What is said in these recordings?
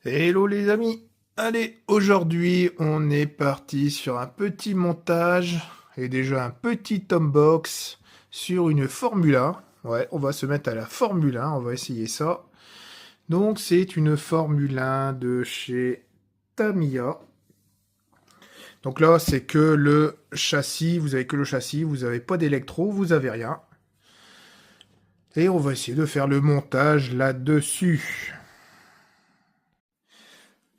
Hello les amis, allez, aujourd'hui on est parti sur un petit montage et déjà un petit unbox sur une Formule 1. Ouais, on va se mettre à la Formule 1, on va essayer ça. Donc c'est une Formule 1 de chez Tamiya. Donc là c'est que le châssis, vous avez que le châssis, vous n'avez pas d'électro, vous avez rien. Et on va essayer de faire le montage là-dessus.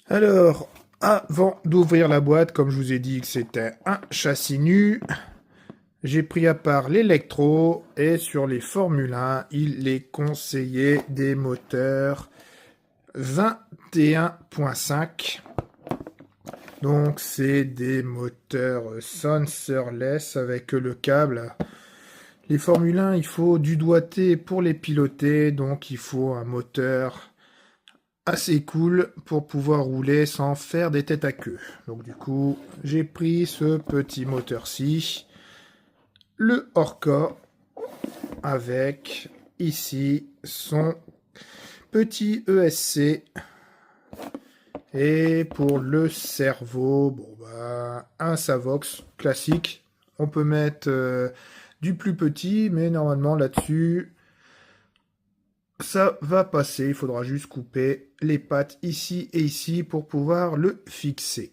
Alors, avant d'ouvrir la boîte, comme je vous ai dit que c'était un châssis nu, j'ai pris à part l'électro et sur les Formule 1, il est conseillé des moteurs 21.5. Donc c'est des moteurs sensorless avec le câble. Les Formule 1, il faut du doigté pour les piloter, donc il faut un moteur assez cool pour pouvoir rouler sans faire des têtes à queue. Donc du coup, j'ai pris ce petit moteur-ci, le Orca, avec ici son petit ESC. Et pour le cerveau, bon bah, un Savox classique. On peut mettre du plus petit, mais normalement là-dessus, ça va passer. Il faudra juste couper les pattes ici et ici pour pouvoir le fixer.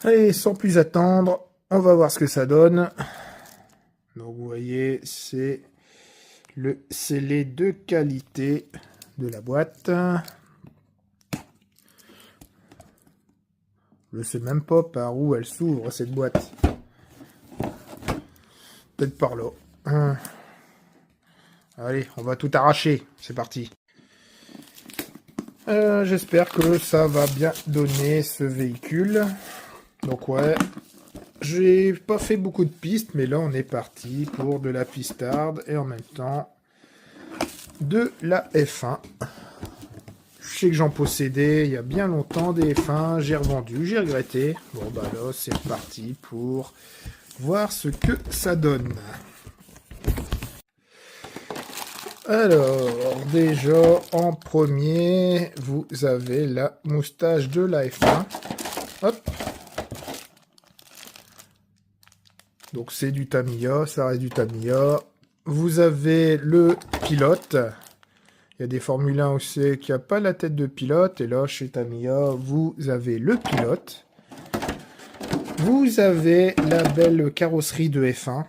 Allez, sans plus attendre, on va voir ce que ça donne. Donc vous voyez, c'est le scellé de qualité de la boîte. Je ne sais même pas par où elle s'ouvre cette boîte. Peut-être par là. Allez, on va tout arracher. C'est parti. J'espère que ça va bien donner ce véhicule. Donc ouais, j'ai pas fait beaucoup de pistes, mais là on est parti pour de la pistarde et en même temps de la F1. Je sais que j'en possédais il y a bien longtemps des F1, j'ai revendu, j'ai regretté. Bon bah là c'est reparti pour voir ce que ça donne. Alors, déjà, en premier, vous avez la moustache de la F1. Hop. Donc, c'est du Tamiya, ça reste du Tamiya. Vous avez le pilote. Il y a des Formule 1 aussi qui n'a pas la tête de pilote. Et là, chez Tamiya, vous avez le pilote. Vous avez la belle carrosserie de F1.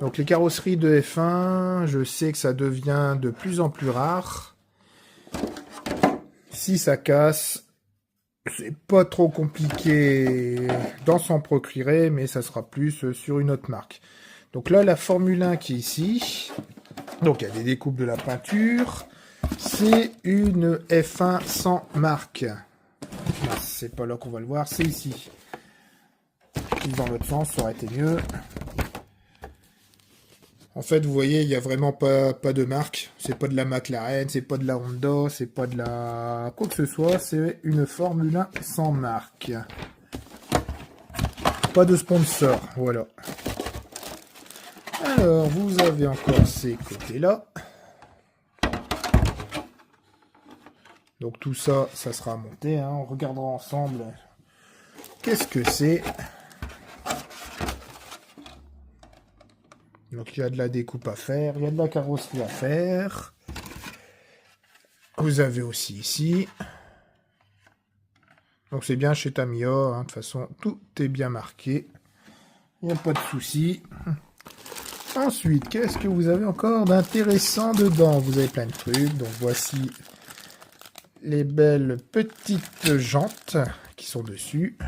Donc les carrosseries de F1, je sais que ça devient de plus en plus rare. Si ça casse, c'est pas trop compliqué d'en s'en procurer, mais ça sera plus sur une autre marque. Donc là, la Formule 1 qui est ici. Donc il y a des découpes de la peinture. C'est une F1 sans marque. C'est pas là qu'on va le voir, c'est ici. Dans l'autre sens, ça aurait été mieux. En fait, vous voyez, il n'y a vraiment pas de marque. C'est pas de la McLaren, c'est pas de la Honda, c'est pas de la... quoi que ce soit. C'est une Formule 1 sans marque. Pas de sponsor, voilà. Alors, vous avez encore ces côtés-là. Donc tout ça, ça sera monté. Hein. On regardera ensemble qu'est-ce que c'est. Donc il y a de la découpe à faire, il y a de la carrosserie à faire. Vous avez aussi ici. Donc c'est bien chez Tamiya, hein. De toute façon tout est bien marqué. Il n'y a pas de souci. Ensuite, qu'est-ce que vous avez encore d'intéressant dedans? Vous avez plein de trucs. Donc voici les belles petites jantes qui sont dessus.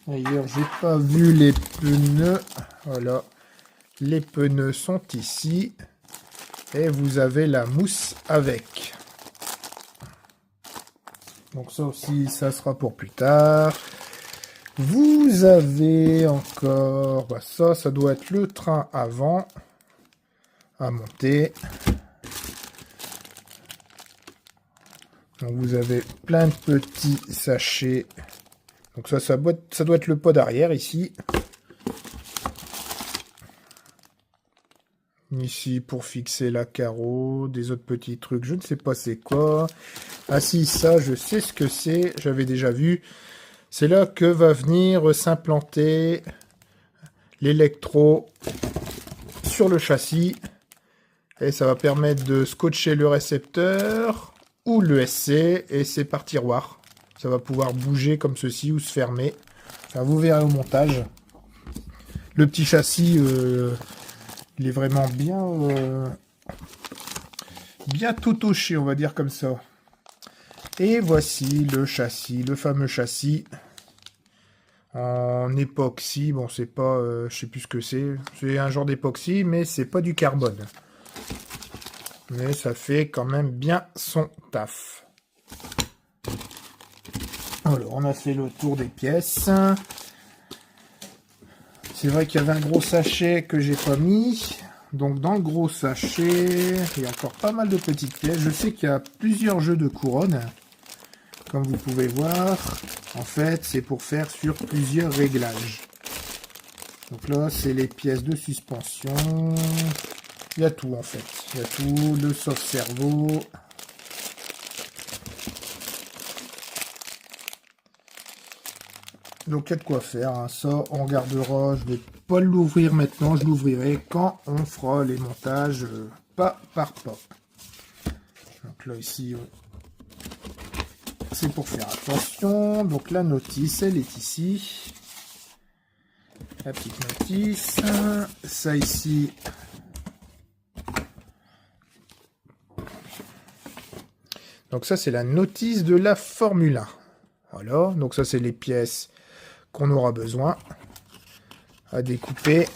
D'ailleurs, j'ai pas vu les pneus. Voilà. Les pneus sont ici. Et vous avez la mousse avec. Donc ça aussi, ça sera pour plus tard. Vous avez encore... Bah ça doit être le train avant à monter. Donc vous avez plein de petits sachets. Donc ça doit être le pod arrière ici. Ici, pour fixer la carreau, des autres petits trucs, je ne sais pas c'est quoi. Ah si, ça, je sais ce que c'est, j'avais déjà vu. C'est là que va venir s'implanter l'électro sur le châssis. Et ça va permettre de scotcher le récepteur ou le SC, et c'est par tiroir. Ça va pouvoir bouger comme ceci ou se fermer. Enfin, vous verrez au montage. Le petit châssis, il est vraiment bien totoché, on va dire comme ça. Et voici le châssis, le fameux châssis en époxy. Bon, c'est pas, je sais plus ce que c'est. C'est un genre d'époxy, mais c'est pas du carbone. Mais ça fait quand même bien son taf. Alors, on a fait le tour des pièces. C'est vrai qu'il y avait un gros sachet que j'ai pas mis. Donc dans le gros sachet, il y a encore pas mal de petites pièces. Je sais qu'il y a plusieurs jeux de couronnes. Comme vous pouvez voir, en fait, c'est pour faire sur plusieurs réglages. Donc là, c'est les pièces de suspension. Il y a tout en fait. Il y a tout, le soft-servo. Donc il y a de quoi faire, hein. Ça on gardera, je vais pas l'ouvrir maintenant, je l'ouvrirai quand on fera les montages pas par pas. Donc là ici, c'est pour faire attention. Donc la notice, elle est ici. La petite notice. Ça ici. Donc ça c'est la notice de la Formule 1. Voilà, donc ça c'est les pièces qu'on aura besoin à découper,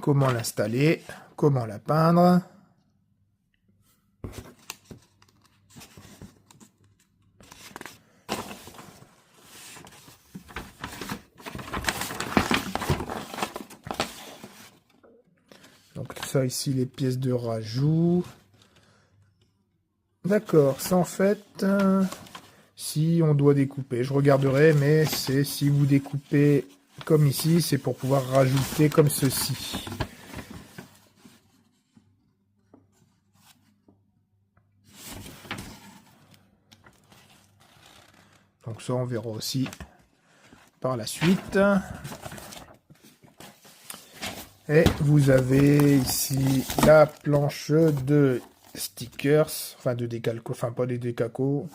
comment l'installer, comment la peindre. Donc ça ici les pièces de rajout. D'accord, ça en fait, si on doit découper, je regarderai, mais c'est si vous découpez comme ici, c'est pour pouvoir rajouter comme ceci. Donc ça, on verra aussi par la suite. Et vous avez ici la planche de stickers, enfin de décalco, enfin pas des décalcos.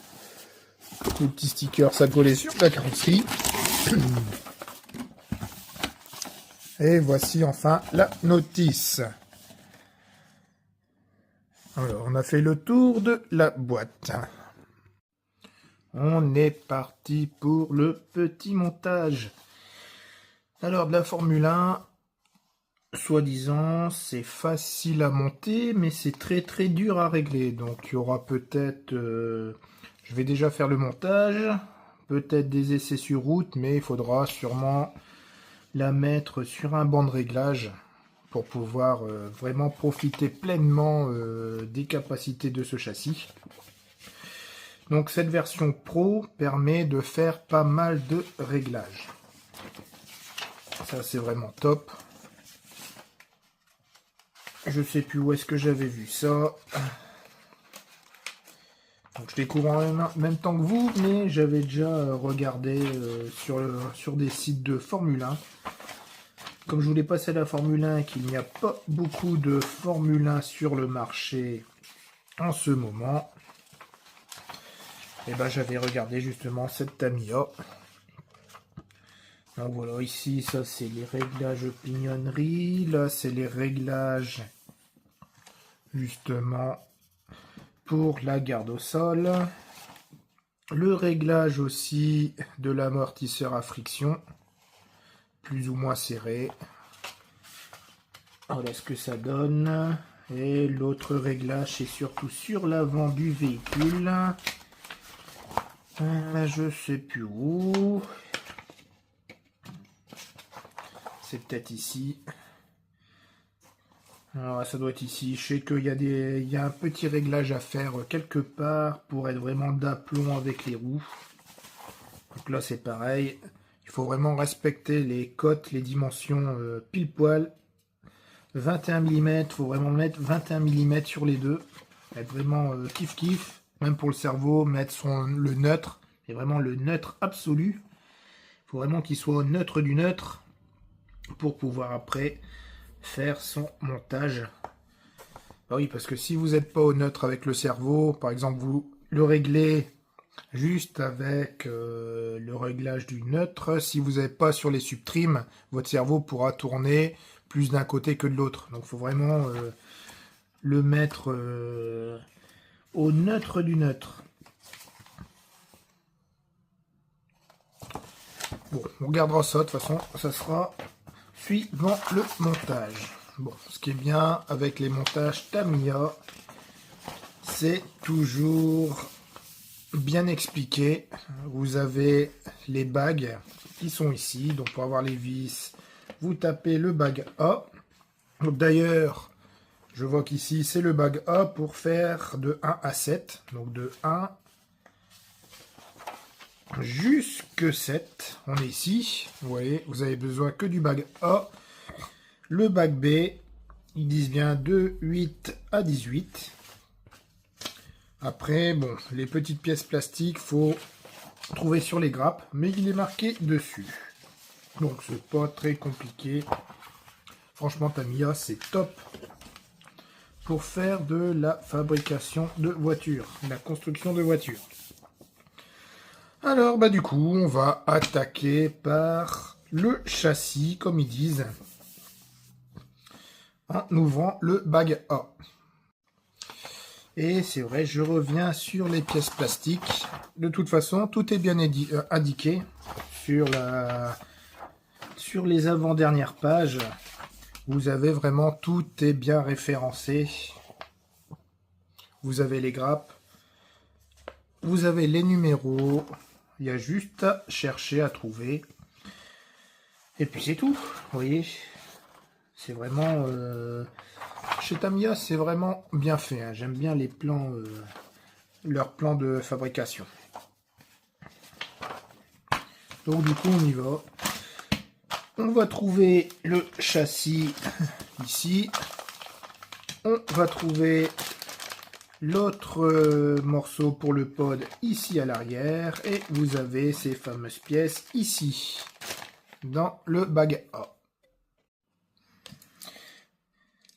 Les petits stickers à coller sur la carrosserie. Et voici enfin la notice. Alors, on a fait le tour de la boîte. On est parti pour le petit montage. Alors, de la Formule 1, soi-disant, c'est facile à monter, mais c'est très très dur à régler. Donc, il y aura peut-être... je vais déjà faire le montage, peut-être des essais sur route, mais il faudra sûrement la mettre sur un banc de réglage pour pouvoir vraiment profiter pleinement des capacités de ce châssis. Donc cette version Pro permet de faire pas mal de réglages. Ça c'est vraiment top. Je sais plus où est-ce que j'avais vu ça. Donc je découvre en même temps que vous, mais j'avais déjà regardé sur des sites de Formule 1. Comme je voulais passer à la Formule 1 et qu'il n'y a pas beaucoup de Formule 1 sur le marché en ce moment, et ben j'avais regardé justement cette Tamiya. Donc voilà, ici ça c'est les réglages pignonnerie, là c'est les réglages justement pour la garde au sol, le réglage aussi de l'amortisseur à friction, plus ou moins serré. Voilà ce que ça donne. Et l'autre réglage c'est surtout sur l'avant du véhicule. Je sais plus où. C'est peut-être ici. Alors, ça doit être ici. Je sais qu'il y a un petit réglage à faire quelque part pour être vraiment d'aplomb avec les roues. Donc là c'est pareil. Il faut vraiment respecter les cotes, les dimensions pile poil. 21 mm, faut vraiment mettre 21 mm sur les deux. Être vraiment kiff kiff, même pour le cerveau, mettre le neutre, c'est vraiment le neutre absolu. Il faut vraiment qu'il soit au neutre du neutre pour pouvoir après faire son montage. Ah oui, parce que si vous n'êtes pas au neutre avec le cerveau, par exemple vous le réglez juste avec le réglage du neutre, si vous n'êtes pas sur les subtrims, votre cerveau pourra tourner plus d'un côté que de l'autre. Donc il faut vraiment le mettre au neutre du neutre. Bon, on regardera ça, de toute façon, ça sera suivant le montage. Bon, ce qui est bien avec les montages Tamiya, c'est toujours bien expliqué. Vous avez les bagues qui sont ici, donc pour avoir les vis, vous tapez le bag A. D'ailleurs, je vois qu'ici c'est le bag A pour faire de 1 à 7, donc de 1 jusque 7. On est ici, vous voyez, vous avez besoin que du bag A. Le bag B, ils disent bien de 8 à 18. Après, bon, les petites pièces plastiques, faut trouver sur les grappes, mais il est marqué dessus. Donc c'est pas très compliqué. Franchement, Tamiya, c'est top pour faire de la fabrication de voitures, la construction de voitures. Alors, bah du coup, on va attaquer par le châssis, comme ils disent, en ouvrant le bag A. Et c'est vrai, je reviens sur les pièces plastiques. De toute façon, tout est bien indiqué sur les avant-dernières pages. Vous avez vraiment, tout est bien référencé. Vous avez les grappes, vous avez les numéros. Il y a juste à chercher à trouver. Et puis c'est tout, vous voyez. C'est vraiment... chez Tamiya, c'est vraiment bien fait. Hein. J'aime bien les plans, leurs plans de fabrication. Donc du coup, on y va. On va trouver le châssis ici. On va trouver l'autre morceau pour le pod ici à l'arrière. Et vous avez ces fameuses pièces ici, dans le bag A.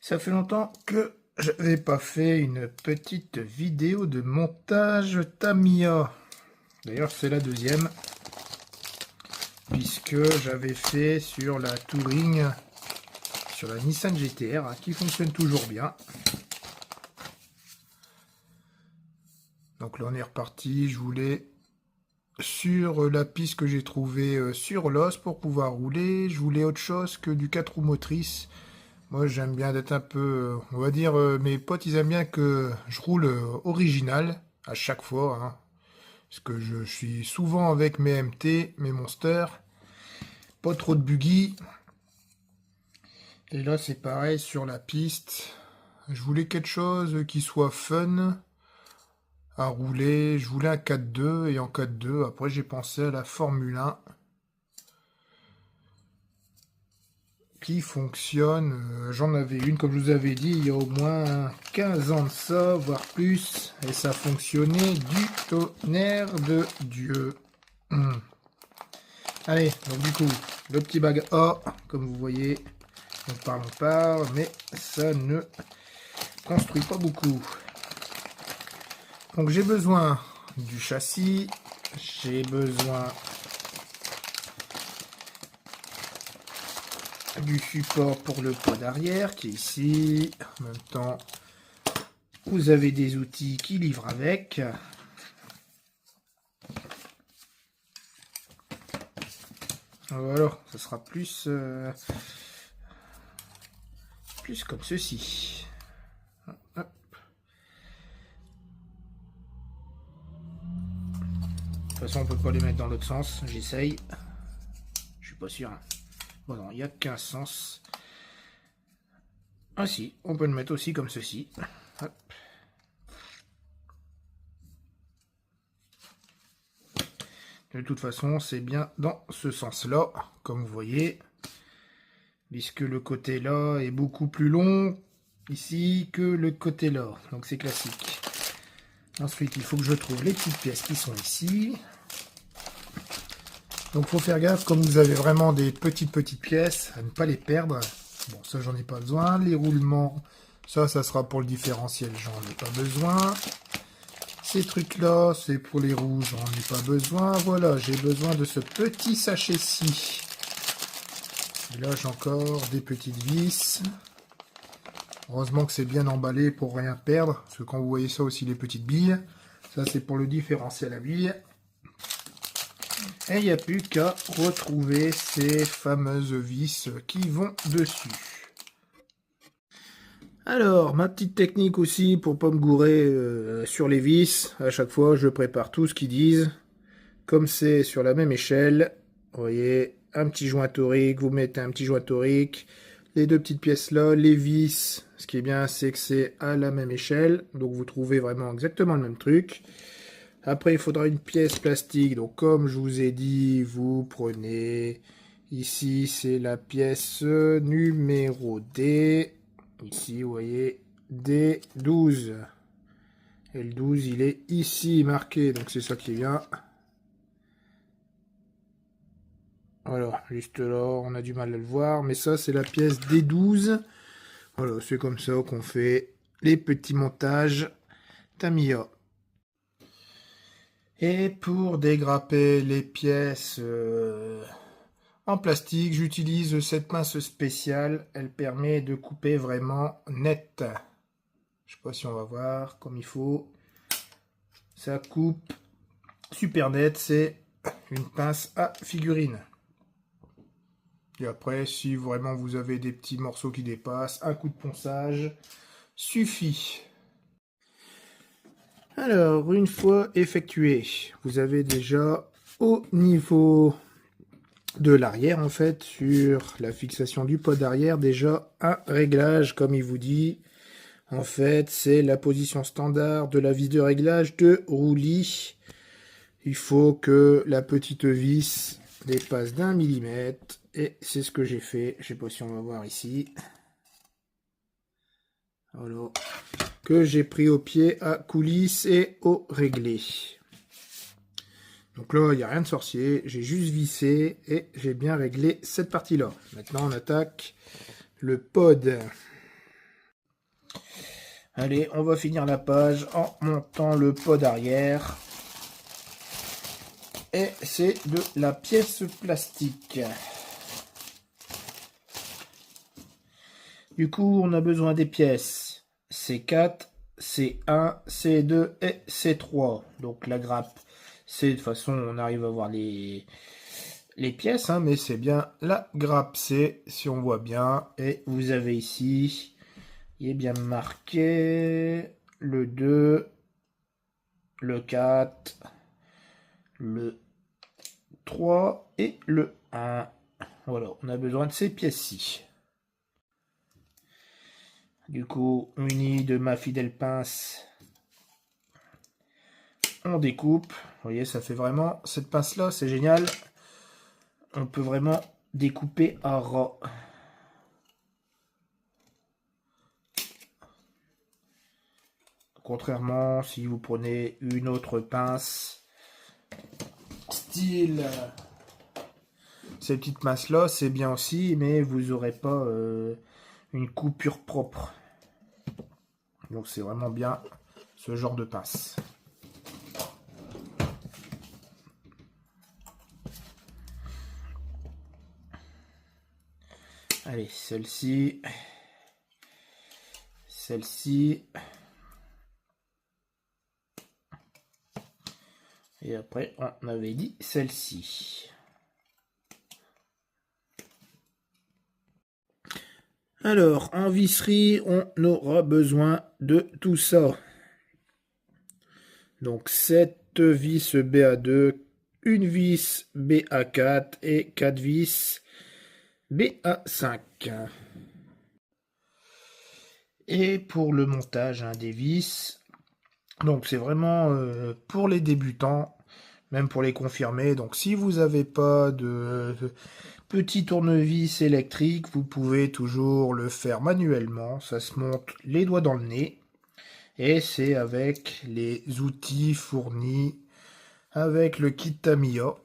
Ça fait longtemps que je n'avais pas fait une petite vidéo de montage Tamiya. D'ailleurs, c'est la deuxième, puisque j'avais fait sur la Touring, sur la Nissan GT-R, hein, qui fonctionne toujours bien. Donc là, on est reparti. Je voulais, sur la piste que j'ai trouvée sur l'os pour pouvoir rouler, je voulais autre chose que du 4 roues motrices. Moi, j'aime bien d'être un peu, on va dire, mes potes, ils aiment bien que je roule original à chaque fois, hein, parce que je suis souvent avec mes MT, mes Monsters, pas trop de buggy. Et là, c'est pareil sur la piste. Je voulais quelque chose qui soit fun à rouler. Je voulais un 4.2 et en 4.2, après j'ai pensé à la Formule 1. Qui fonctionne. J'en avais une, comme je vous avais dit, il y a au moins 15 ans de ça, voire plus, et ça fonctionnait du tonnerre de Dieu. Allez, donc du coup, le petit bag A, comme vous voyez, on parle, mais ça ne construit pas beaucoup. Donc j'ai besoin du châssis, j'ai besoin du support pour le pod arrière qui est ici. En même temps, vous avez des outils qui livrent avec. Voilà, ça sera plus comme ceci. Hop. De toute façon, on peut pas les mettre dans l'autre sens. J'essaye. Je suis pas sûr. Hein. Bon, non, il n'y a qu'un sens. Ah si, on peut le mettre aussi comme ceci. Hop. De toute façon, c'est bien dans ce sens-là, comme vous voyez. puisque le côté là est beaucoup plus long ici que le côté là, donc c'est classique. Ensuite, il faut que je trouve les petites pièces qui sont ici. Donc, faut faire gaffe, comme vous avez vraiment des petites pièces, à ne pas les perdre. Bon, ça, j'en ai pas besoin. Les roulements, ça sera pour le différentiel, j'en ai pas besoin. Ces trucs-là, c'est pour les roues, j'en ai pas besoin. Voilà, j'ai besoin de ce petit sachet-ci. Et là, j'ai encore des petites vis. Heureusement que c'est bien emballé pour rien perdre. Parce que quand vous voyez ça aussi, les petites billes, ça, c'est pour le différentiel à billes. Et il n'y a plus qu'à retrouver ces fameuses vis qui vont dessus. Alors, ma petite technique aussi pour pas me gourer sur les vis. À chaque fois, je prépare tout ce qu'ils disent. Comme c'est sur la même échelle, vous voyez, un petit joint torique, vous mettez un petit joint torique. Les deux petites pièces là, les vis, ce qui est bien, c'est que c'est à la même échelle. Donc vous trouvez vraiment exactement le même truc. Après, il faudra une pièce plastique. Donc, comme je vous ai dit, vous prenez... Ici, c'est la pièce numéro D. Ici, vous voyez, D12. Et le 12, il est ici marqué. Donc, c'est ça qui est bien. Voilà, juste là, on a du mal à le voir. Mais ça, c'est la pièce D12. Voilà, c'est comme ça qu'on fait les petits montages Tamiya. Et pour dégrapper les pièces en plastique, j'utilise cette pince spéciale. Elle permet de couper vraiment net. Je sais pas si on va voir comme il faut. Ça coupe super net. C'est une pince à figurine. Et après, si vraiment vous avez des petits morceaux qui dépassent, un coup de ponçage suffit. Alors, une fois effectué, vous avez déjà au niveau de l'arrière, en fait, sur la fixation du pod arrière, déjà un réglage, comme il vous dit. En fait, c'est la position standard de la vis de réglage de roulis. Il faut que la petite vis dépasse d'1 millimètre, et c'est ce que j'ai fait. Je sais pas si on va voir ici. Voilà. Que j'ai pris au pied à coulisse et au réglé. Donc là, il n'y a rien de sorcier, j'ai juste vissé et j'ai bien réglé cette partie-là. Maintenant, on attaque le pod. Allez, on va finir la page en montant le pod arrière. Et c'est de la pièce plastique. Du coup, on a besoin des pièces C4, C1, C2 et C3. Donc la grappe, c'est de toute façon, on arrive à voir les pièces, hein, mais c'est bien la grappe C, si on voit bien. Et vous avez ici, il est bien marqué le 2, le 4, le 3 et le 1. Voilà, on a besoin de ces pièces-ci. Du coup, muni de ma fidèle pince, on découpe. Vous voyez, ça fait vraiment... Cette pince-là, c'est génial. On peut vraiment découper à ras. Contrairement, si vous prenez une autre pince, style... Ces petites pinces-là, c'est bien aussi, mais vous n'aurez pas une coupure propre. Donc c'est vraiment bien ce genre de pince. Allez, celle-ci. Celle-ci. Et après, on avait dit celle-ci. Alors, en visserie, on aura besoin de tout ça. Donc, 7 vis BA2, une vis BA4 et 4 vis BA5. Et pour le montage des vis, donc c'est vraiment pour les débutants. même pour les confirmer. Donc si vous n'avez pas de petit tournevis électrique, vous pouvez toujours le faire manuellement. Ça se monte les doigts dans le nez. Et c'est avec les outils fournis avec le kit Tamiya.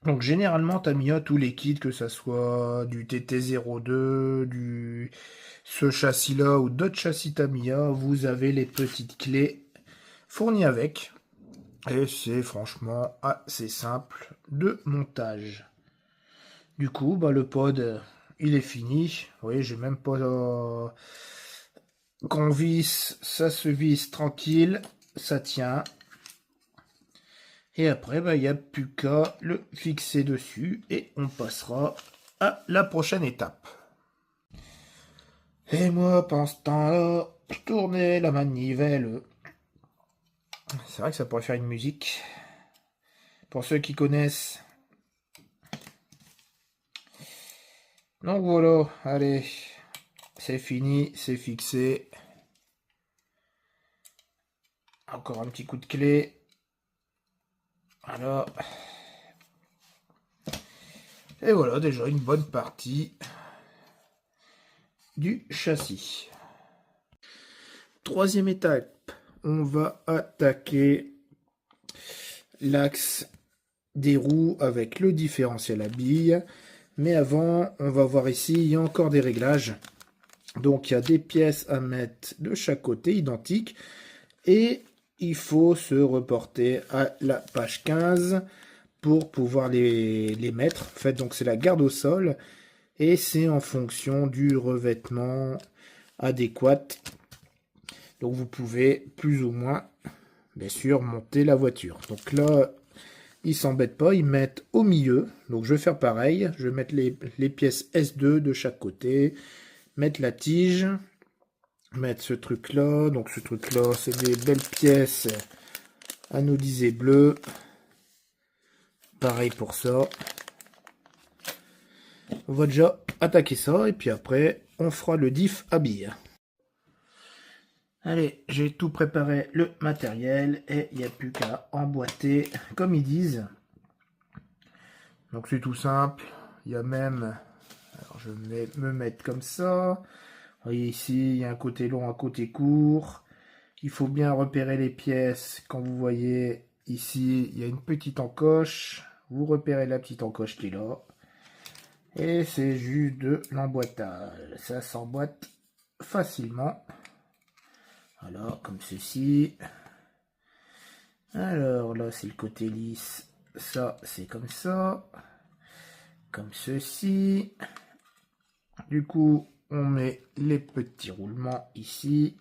Donc généralement Tamiya, tous les kits, que ça soit du TT02, ce châssis-là ou d'autres châssis Tamiya, vous avez les petites clés fournies avec. Et c'est franchement assez simple de montage. Du coup, le pod, il est fini. Vous voyez, j'ai même pas... Qu'on visse, ça se visse tranquille, ça tient. Et après, il n'y a plus qu'à le fixer dessus et on passera à la prochaine étape. Et moi, pendant ce temps-là, je tournais la manivelle. C'est vrai que ça pourrait faire une musique. Pour ceux qui connaissent. Donc voilà, allez, c'est fini, c'est fixé. Encore un petit coup de clé. Voilà. Et voilà, déjà une bonne partie du châssis. Troisième étape, on va attaquer l'axe des roues avec le différentiel à billes. Mais avant, on va voir ici, il y a encore des réglages. Donc il y a des pièces à mettre de chaque côté, identiques. Et il faut se reporter à la page 15 pour pouvoir les mettre. En fait, donc c'est la garde au sol. Et c'est en fonction du revêtement adéquat. Donc vous pouvez plus ou moins, bien sûr, monter la voiture. Donc là, ils s'embêtent pas, ils mettent au milieu. Donc je vais faire pareil. Je vais mettre les pièces S2 de chaque côté. Mettre la tige. Mettre ce truc là. Donc ce truc là, c'est des belles pièces anodisées bleues. Pareil pour ça. On va déjà attaquer ça. Et puis après, on fera le diff à billes. Allez, j'ai tout préparé le matériel. Et il n'y a plus qu'à emboîter comme ils disent. Donc c'est tout simple. Il y a même... Alors je vais me mettre comme ça. Vous voyez ici, il y a un côté long, un côté court. Il faut bien repérer les pièces. Quand vous voyez ici, il y a une petite encoche. Vous repérez la petite encoche qui est là. Et c'est juste de l'emboîtage. Ça s'emboîte facilement. Voilà, comme ceci. Alors là, c'est le côté lisse. Ça, c'est comme ça. Comme ceci. Du coup, on met les petits roulements ici.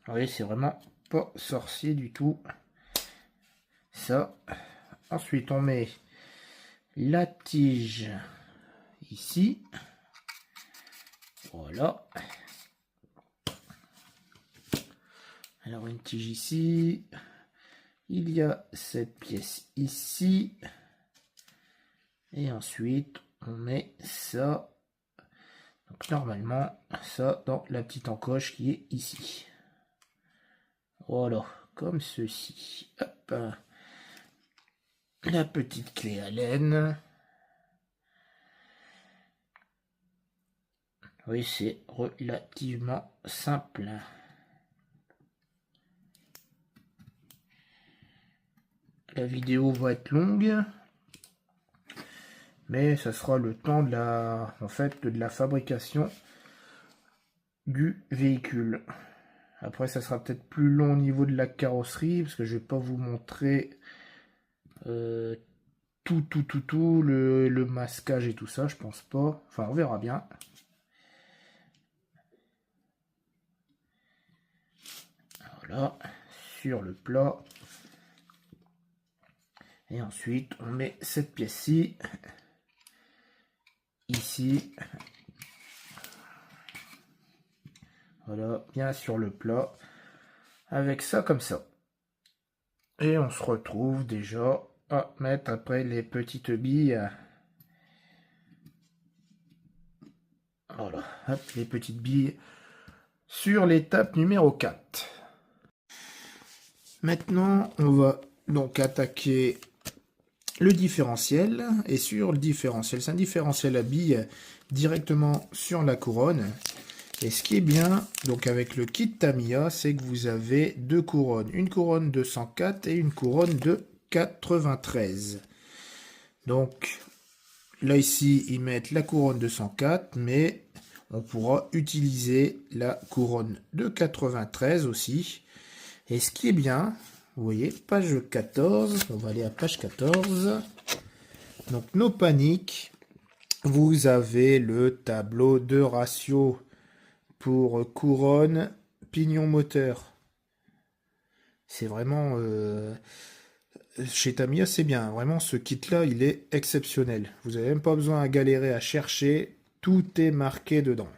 Vous voyez, c'est vraiment pas sorcier du tout. Ça. Ensuite, on met la tige ici. Voilà. Alors, une tige ici. Il y a cette pièce ici. Et ensuite, on met ça. Donc, normalement, ça dans la petite encoche qui est ici. Voilà, comme ceci. Hop. La petite clé Allen. Oui, c'est relativement simple. La vidéo va être longue, mais ça sera le temps de la fabrication du véhicule. Après, ça sera peut-être plus long au niveau de la carrosserie, parce que je vais pas vous montrer tout le masquage et tout ça, je pense pas. Enfin, on verra bien. Voilà, sur le plat. Et ensuite, on met cette pièce-ci, ici. Voilà, bien sur le plat. Avec ça comme ça. Et on se retrouve déjà à mettre après les petites billes. Voilà, hop, les petites billes sur l'étape numéro 4. Maintenant, on va donc attaquer le différentiel. Et sur le différentiel, c'est un différentiel à billes directement sur la couronne. Et ce qui est bien, donc avec le kit Tamiya, c'est que vous avez deux couronnes. Une couronne de 104 et une couronne de 93. Donc, là ici, ils mettent la couronne de 104, mais on pourra utiliser la couronne de 93 aussi. Et ce qui est bien, vous voyez, page 14, on va aller à page 14. Donc, nos paniques, vous avez le tableau de ratio pour couronne, pignon moteur. C'est vraiment... chez Tamiya, c'est bien. Vraiment, ce kit-là, il est exceptionnel. Vous n'avez même pas besoin à galérer à chercher. Tout est marqué dedans.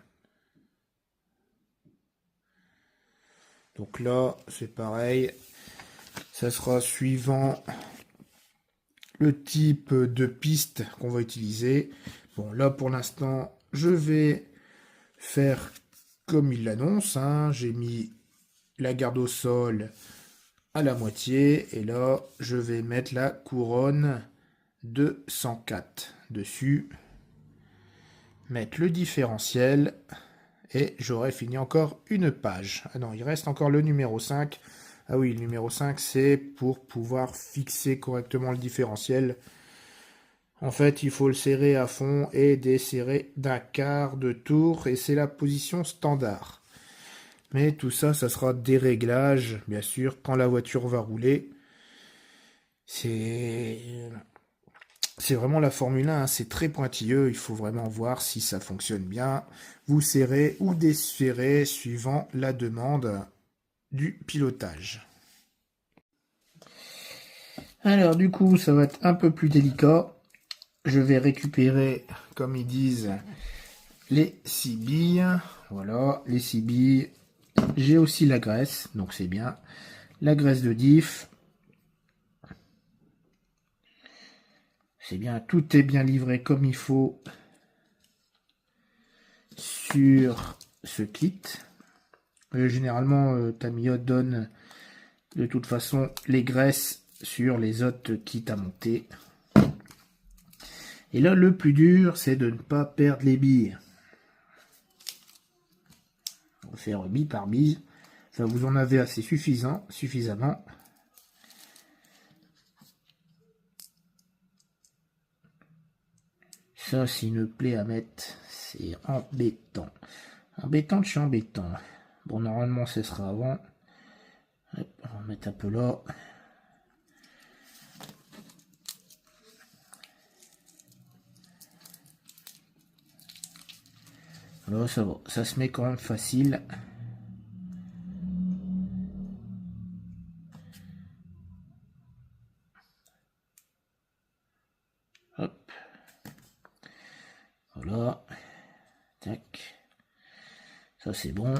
Donc là, c'est pareil. Ça sera suivant le type de piste qu'on va utiliser. Bon, là, pour l'instant, je vais faire comme il l'annonce. Hein. J'ai mis la garde au sol à la moitié. Et là, je vais mettre la couronne de 104 dessus. Mettre le différentiel. Et j'aurai fini encore une page. Ah non, il reste encore le numéro 5. Ah oui, le numéro 5, c'est pour pouvoir fixer correctement le différentiel. En fait, il faut le serrer à fond et desserrer d'un quart de tour. Et c'est la position standard. Mais tout ça, ça sera des réglages, bien sûr, quand la voiture va rouler. C'est vraiment la Formule 1, hein, c'est très pointilleux, il faut vraiment voir si ça fonctionne bien. Vous serrez ou desserrez suivant la demande du pilotage. Alors du coup, ça va être un peu plus délicat. Je vais récupérer, comme ils disent, les 6 billes. Voilà, les 6 billes. J'ai aussi la graisse, donc c'est bien. La graisse de diff. C'est bien, tout est bien livré comme il faut sur ce kit. Généralement, Tamiya donne de toute façon les graisses sur les autres kits à monter. Et là, le plus dur, c'est de ne pas perdre les billes. On va faire bille par bille. Ça, vous en avez assez suffisamment. Ça, c'est une plaie à mettre. C'est embêtant. Embêtant de chez embêtant. Bon, normalement, ce sera avant. Hop, on va mettre un peu là. Là, ça va. Ça se met quand même facile. Hop. Voilà. Tac. Ça, c'est bon.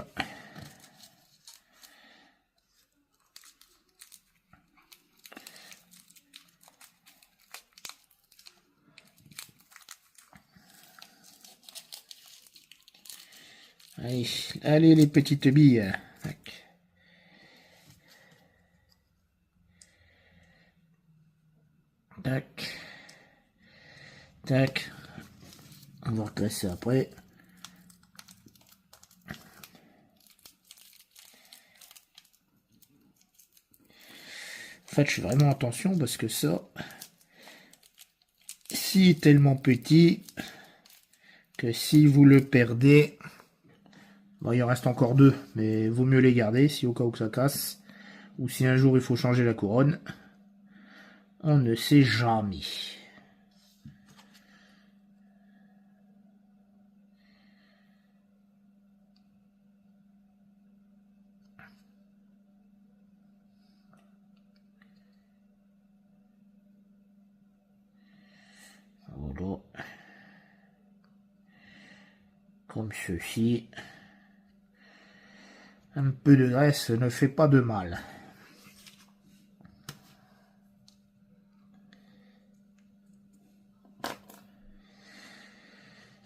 Allez, allez les petites billes. Tac. Tac. Tac. On va redresser après. En fait, je fais vraiment attention parce que ça, si tellement petit que si vous le perdez, bon, il en reste encore 2, mais vaut mieux les garder si au cas où que ça casse, ou si un jour il faut changer la couronne, on ne sait jamais. Voilà. Comme ceci. Un peu de graisse ne fait pas de mal.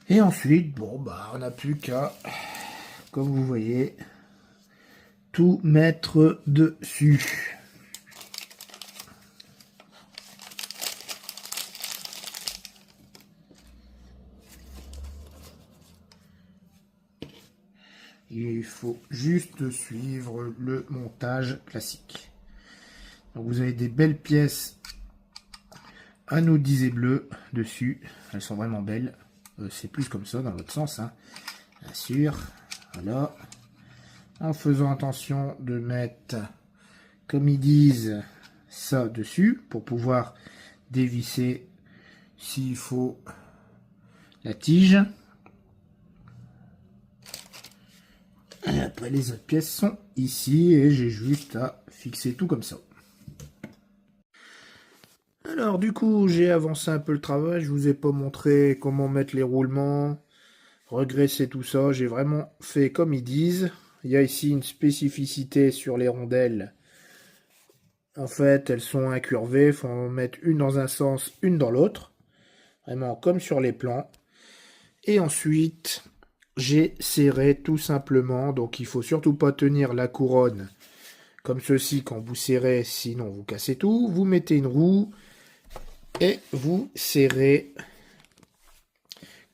Et ensuite, bon, bah, on n'a plus qu'à, comme vous voyez, tout mettre dessus. Il faut juste suivre le montage classique. Donc vous avez des belles pièces anodisées bleues dessus. Elles sont vraiment belles. C'est plus comme ça dans l'autre sens, hein. Bien sûr. Voilà. En faisant attention de mettre, comme ils disent, ça dessus pour pouvoir dévisser s'il faut la tige. Et après les autres pièces sont ici et j'ai juste à fixer tout comme ça. Alors du coup j'ai avancé un peu le travail, je vous ai pas montré comment mettre les roulements, regresser tout ça, j'ai vraiment fait comme ils disent. Il y a ici une spécificité sur les rondelles. En fait elles sont incurvées, il faut en mettre une dans un sens, une dans l'autre. Vraiment comme sur les plans. Et ensuite j'ai serré tout simplement, donc il faut surtout pas tenir la couronne comme ceci quand vous serrez, sinon vous cassez tout. Vous mettez une roue et vous serrez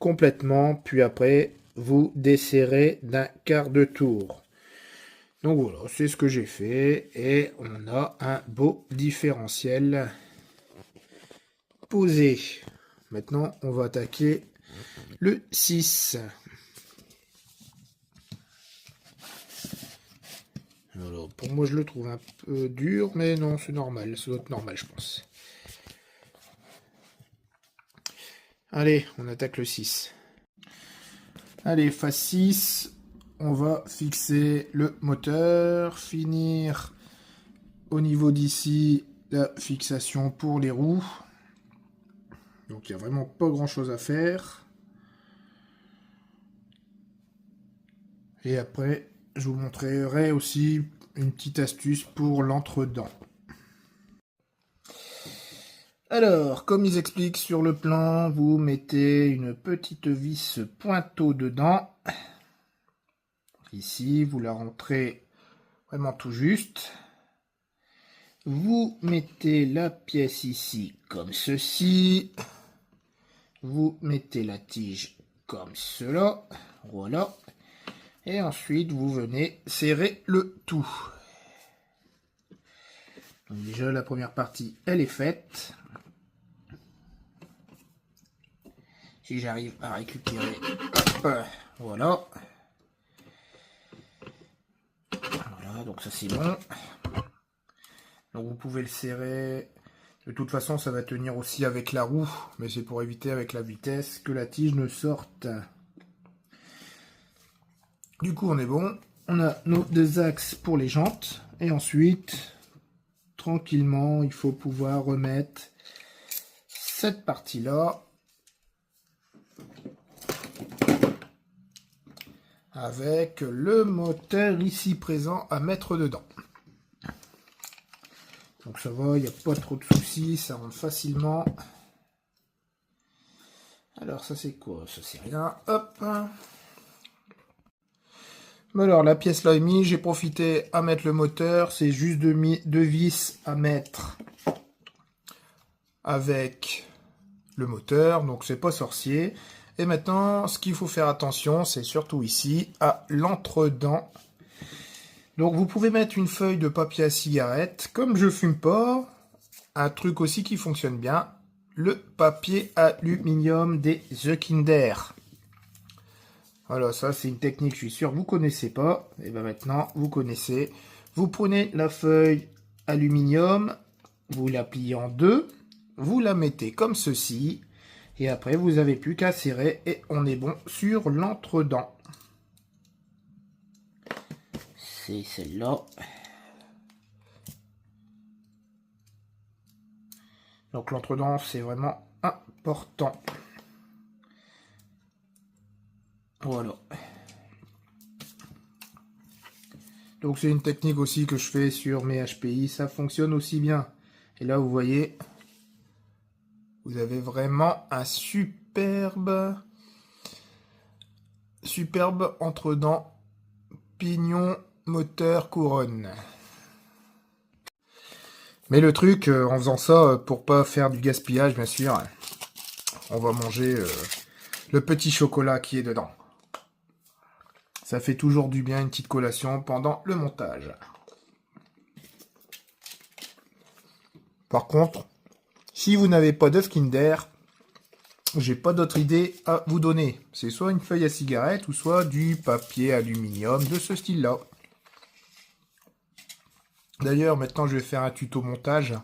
complètement, puis après vous desserrez d'un quart de tour. Donc voilà, c'est ce que j'ai fait et on a un beau différentiel posé. Maintenant on va attaquer le 6. Alors, pour moi, je le trouve un peu dur, mais non, c'est normal. Ça doit être normal, je pense. Allez, on attaque le 6. Allez, phase 6. On va fixer le moteur, finir au niveau d'ici la fixation pour les roues. Donc, il n'y a vraiment pas grand-chose à faire. Et après, je vous montrerai aussi une petite astuce pour l'entre-dents. Alors, comme ils expliquent sur le plan, vous mettez une petite vis pointeau dedans. Ici, vous la rentrez vraiment tout juste. Vous mettez la pièce ici comme ceci. Vous mettez la tige comme cela. Voilà. Et ensuite, vous venez serrer le tout. Donc déjà, la première partie, elle est faite. Si j'arrive à récupérer, hop, voilà. Voilà, donc ça c'est bon. Donc vous pouvez le serrer. De toute façon, ça va tenir aussi avec la roue, mais c'est pour éviter avec la vitesse que la tige ne sorte. Du coup, on est bon. On a nos deux axes pour les jantes. Et ensuite, tranquillement, il faut pouvoir remettre cette partie-là avec le moteur ici présent à mettre dedans. Donc ça va, il n'y a pas trop de soucis, ça rentre facilement. Alors ça c'est quoi? Ça c'est rien, hop. Alors la pièce là est mise, j'ai profité à mettre le moteur, c'est juste deux vis à mettre avec le moteur, donc c'est pas sorcier. Et maintenant, ce qu'il faut faire attention, c'est surtout ici, à l'entre-dents. Donc vous pouvez mettre une feuille de papier à cigarette. Comme je fume pas, un truc aussi qui fonctionne bien, le papier aluminium des The Kinder. Voilà, ça c'est une technique, je suis sûr vous connaissez pas. Et bien maintenant, vous connaissez. Vous prenez la feuille aluminium, vous la pliez en deux, vous la mettez comme ceci. Et après, vous n'avez plus qu'à serrer et on est bon sur l'entre-dents. C'est celle-là. Donc l'entre-dents, c'est vraiment important. Voilà. Donc c'est une technique aussi que je fais sur mes HPI. Ça fonctionne aussi bien. Et là, vous voyez... Vous avez vraiment un superbe entre-dents, pignon, moteur, couronne. Mais le truc, en faisant ça, pour pas faire du gaspillage, bien sûr, on va manger le petit chocolat qui est dedans. Ça fait toujours du bien une petite collation pendant le montage. Par contre, si vous n'avez pas d'œuf Kinder, j'ai pas d'autre idée à vous donner. C'est soit une feuille à cigarette ou soit du papier aluminium de ce style-là. D'ailleurs, maintenant je vais faire un tuto montage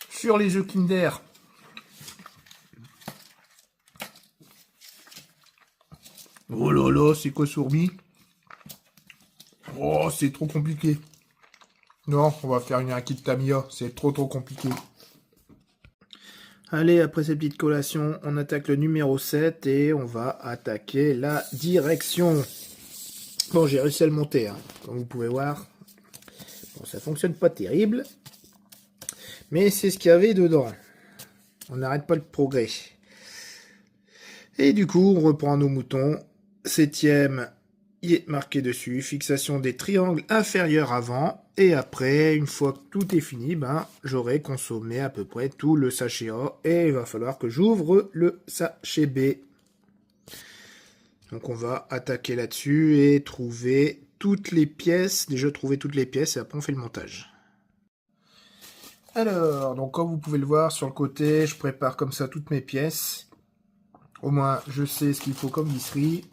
sur les œufs Kinder. Oh là là, c'est quoi Sourbi? Oh, c'est trop compliqué. Non, on va faire un kit Tamiya, c'est trop compliqué. Allez, après cette petite collation, on attaque le numéro 7 et on va attaquer la direction. Bon, j'ai réussi à le monter, hein, comme vous pouvez voir. Bon, ça fonctionne pas terrible, mais c'est ce qu'il y avait dedans. On n'arrête pas le progrès. Et du coup, on reprend nos moutons. 7e, il est marqué dessus, fixation des triangles inférieurs avant. Et après, une fois que tout est fini, ben, j'aurai consommé à peu près tout le sachet A. Et il va falloir que j'ouvre le sachet B. Donc on va attaquer là-dessus et trouver toutes les pièces. Déjà trouver toutes les pièces et après on fait le montage. Alors, donc comme vous pouvez le voir sur le côté, je prépare comme ça toutes mes pièces. Au moins je sais ce qu'il faut comme visserie.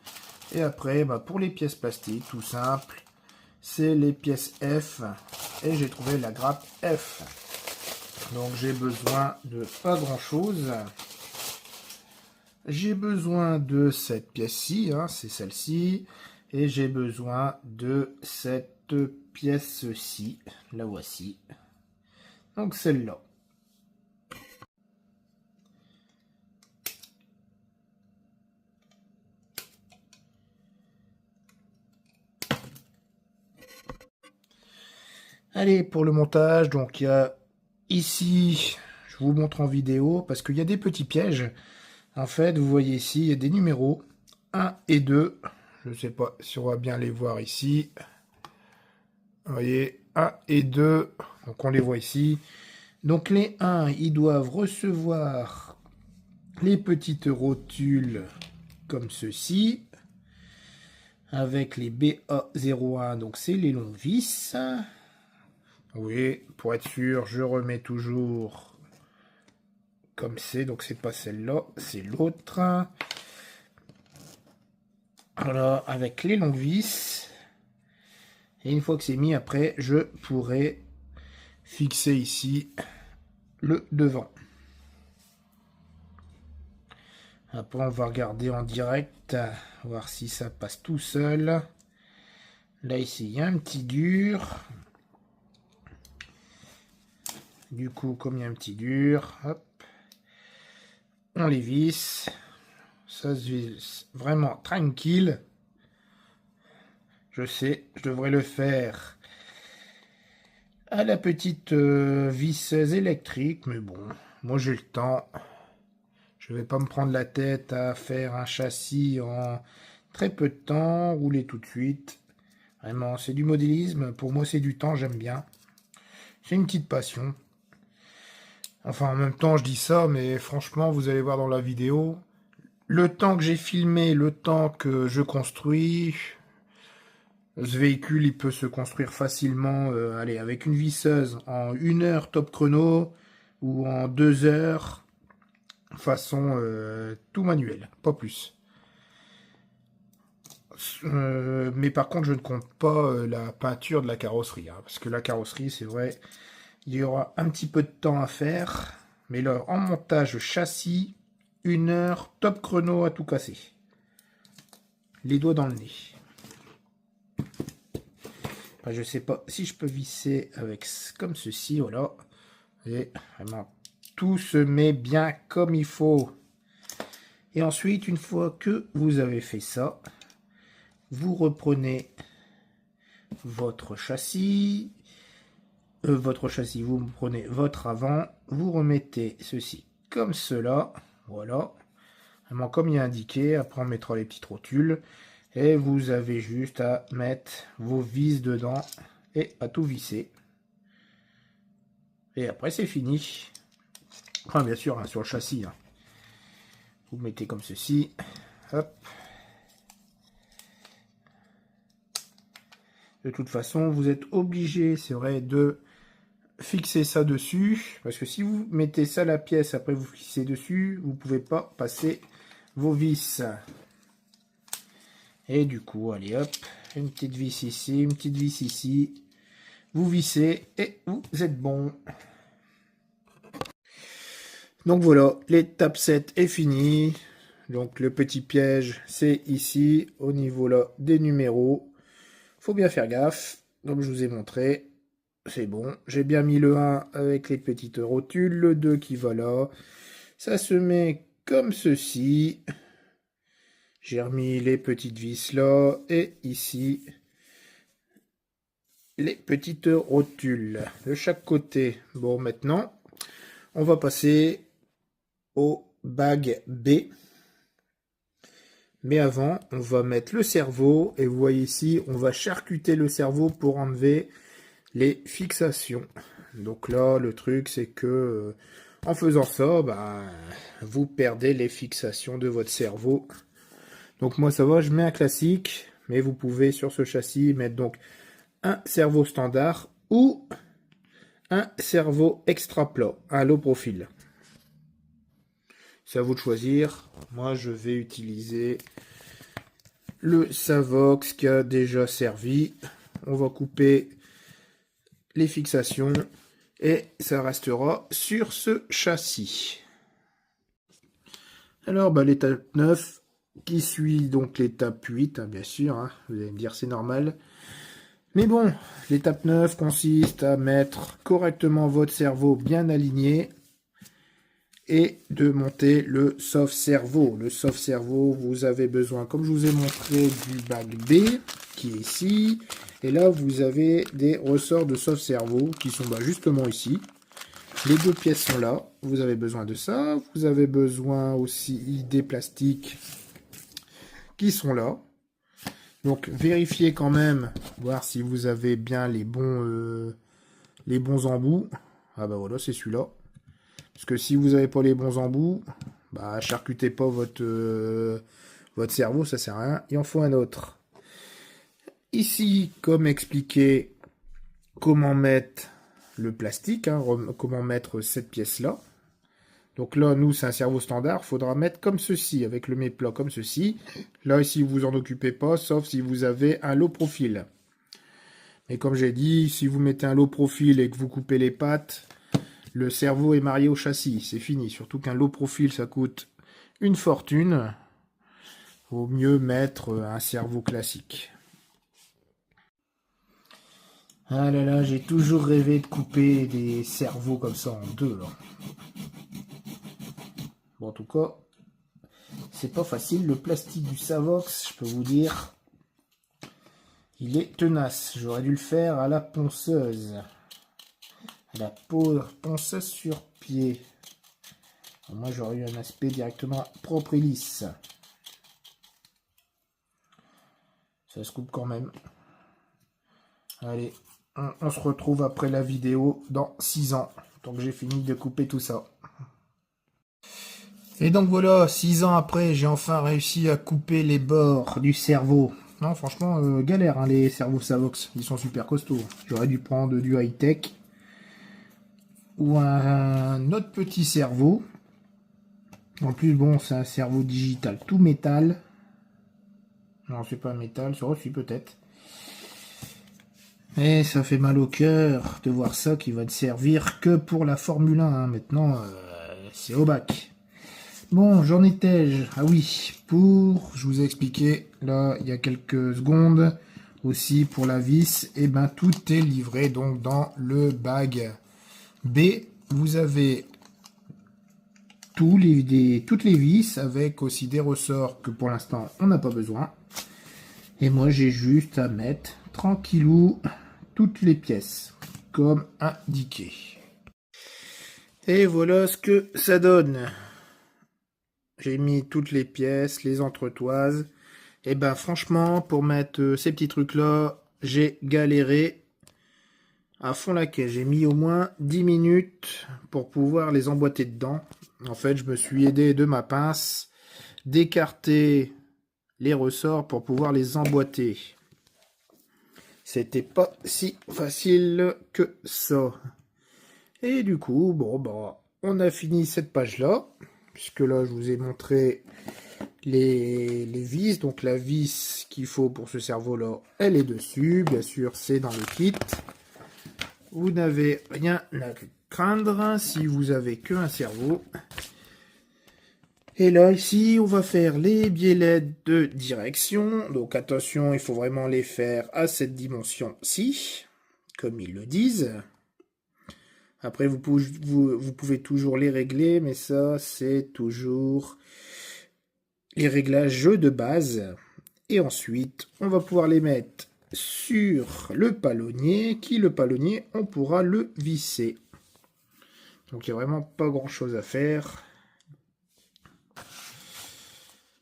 Et après, bah, pour les pièces plastiques, tout simple, c'est les pièces F. Et j'ai trouvé la grappe F. Donc j'ai besoin de pas grand chose. J'ai besoin de cette pièce-ci, hein, c'est celle-ci. Et j'ai besoin de cette pièce-ci. La voici. Donc celle-là. Allez, pour le montage, donc il y a ici, je vous montre en vidéo, parce qu'il y a des petits pièges. En fait, vous voyez ici, il y a des numéros 1 et 2. Je ne sais pas si on va bien les voir ici. Vous voyez, 1 et 2. Donc on les voit ici. Donc les 1, ils doivent recevoir les petites rotules comme ceci. Avec les BA01, donc c'est les longs vis. Oui, pour être sûr, je remets toujours comme c'est. Donc c'est pas celle-là, c'est l'autre. Voilà, avec les longues vis. Et une fois que c'est mis, après, je pourrai fixer ici le devant. Après, on va regarder en direct, voir si ça passe tout seul. Là, ici, il y a un petit dur. Du coup, comme il y a un petit dur, hop, on les visse. Ça se visse vraiment tranquille. Je sais, je devrais le faire à la petite visseuse électrique, mais bon, moi j'ai le temps. Je vais pas me prendre la tête à faire un châssis en très peu de temps, rouler tout de suite. Vraiment, c'est du modélisme. Pour moi, c'est du temps, j'aime bien. C'est une petite passion. Enfin, en même temps, je dis ça, mais franchement, vous allez voir dans la vidéo, le temps que j'ai filmé, le temps que je construis, ce véhicule, il peut se construire facilement, allez, avec une visseuse en 1 heure top chrono ou en 2 heures, façon tout manuel, pas plus. Mais par contre, je ne compte pas la peinture de la carrosserie, hein, parce que la carrosserie, c'est vrai, il y aura un petit peu de temps à faire, mais là, en montage châssis, 1 heure top chrono à tout casser. Les doigts dans le nez. Enfin, je sais pas si je peux visser avec comme ceci, voilà. Et vraiment, tout se met bien comme il faut. Et ensuite, une fois que vous avez fait ça, vous reprenez votre châssis. Vous prenez votre avant, vous remettez ceci comme cela. Voilà. Vraiment comme il est indiqué. Après, on mettra les petites rotules. Et vous avez juste à mettre vos vis dedans et à tout visser. Et après, c'est fini. Enfin, bien sûr, hein, sur le châssis. Hein. Vous mettez comme ceci. Hop. De toute façon, vous êtes obligé, c'est vrai, de fixer ça dessus. Parce que si vous mettez ça à la pièce, après vous fixez dessus, vous ne pouvez pas passer vos vis. Et du coup, allez hop, une petite vis ici, une petite vis ici. Vous vissez et vous êtes bon. Donc voilà, l'étape 7 est finie. Donc le petit piège, c'est ici, au niveau là des numéros. Faut bien faire gaffe, comme je vous ai montré. C'est bon, j'ai bien mis le 1 avec les petites rotules, le 2 qui va là. Ça se met comme ceci. J'ai remis les petites vis là, et ici, les petites rotules de chaque côté. Bon, maintenant, on va passer au bag B. Mais avant, on va mettre le cerveau, et vous voyez ici, on va charcuter le cerveau pour enlever les fixations. Donc là, le truc, c'est que en faisant ça, vous perdez les fixations de votre cerveau. Donc moi, ça va, je mets un classique, mais vous pouvez sur ce châssis mettre donc un cerveau standard ou un cerveau extra plat, un low profil. C'est à vous de choisir. Moi, je vais utiliser le Savox qui a déjà servi. On va couper les fixations et ça restera sur ce châssis. Alors, l'étape 9 qui suit donc l'étape 8, hein, bien sûr. Hein, vous allez me dire c'est normal. Mais bon, l'étape 9 consiste à mettre correctement votre cerveau bien aligné et de monter le soft cerveau. Le soft cerveau, vous avez besoin, comme je vous ai montré, du bag B qui est ici. Et là, vous avez des ressorts de soft cerveau qui sont justement ici. Les deux pièces sont là. Vous avez besoin de ça. Vous avez besoin aussi des plastiques qui sont là. Donc, vérifiez quand même, voir si vous avez bien les bons embouts. Ah voilà, c'est celui-là. Parce que si vous n'avez pas les bons embouts, charcutez pas votre cerveau, ça sert à rien. Il en faut un autre. Ici, comme expliqué, comment mettre le plastique, hein, comment mettre cette pièce-là. Donc là, nous, c'est un cerveau standard. Il faudra mettre comme ceci, avec le méplat comme ceci. Là, ici, vous en occupez pas, sauf si vous avez un low profil. Mais comme j'ai dit, si vous mettez un low profil et que vous coupez les pattes, le cerveau est marié au châssis, c'est fini. Surtout qu'un low profil, ça coûte une fortune. Vaut mieux mettre un cerveau classique. Ah là là, j'ai toujours rêvé de couper des cerveaux comme ça en deux. Là. Bon, en tout cas, c'est pas facile. Le plastique du Savox, je peux vous dire, il est tenace. J'aurais dû le faire à la ponceuse. La ponceuse sur pied. Moi, j'aurais eu un aspect directement propre et lisse. Ça se coupe quand même. Allez, on se retrouve après la vidéo dans 6 ans. Donc j'ai fini de couper tout ça. Et donc voilà, 6 ans après, j'ai enfin réussi à couper les bords du cerveau. Non, franchement, galère, hein, les cerveaux Savox. Ils sont super costauds. J'aurais dû prendre du high-tech. Ou un autre petit cerveau. En plus, bon, c'est un cerveau digital, tout métal. Non, c'est pas métal, c'est reçu peut-être. Et ça fait mal au cœur de voir ça qui va ne servir que pour la Formule 1. Hein. Maintenant, c'est au bac. Bon, j'en étais-je. Ah oui, je vous ai expliqué, là, il y a quelques secondes, aussi pour la vis, et tout est livré donc dans le bag B. Vous avez toutes les vis, avec aussi des ressorts que pour l'instant, on n'a pas besoin. Et moi, j'ai juste à mettre tranquillou toutes les pièces, comme indiqué. Et voilà ce que ça donne. J'ai mis toutes les pièces, les entretoises. Et franchement, pour mettre ces petits trucs-là, j'ai galéré à fond la caisse. J'ai mis au moins 10 minutes pour pouvoir les emboîter dedans. En fait, je me suis aidé de ma pince, d'écarter les ressorts pour pouvoir les emboîter. C'était pas si facile que ça. Et du coup, bon, bah, on a fini cette page-là, puisque là, je vous ai montré les vis. Donc, la vis qu'il faut pour ce cerveau-là, elle est dessus. Bien sûr, c'est dans le kit. Vous n'avez rien à craindre si vous avez qu'un cerveau. Et là, ici, on va faire les biellets de direction. Donc, attention, il faut vraiment les faire à cette dimension-ci, comme ils le disent. Après, vous pouvez toujours les régler, mais ça, c'est toujours les réglages de base. Et ensuite, on va pouvoir les mettre sur le palonnier, le palonnier, on pourra le visser. Donc, il n'y a vraiment pas grand-chose à faire.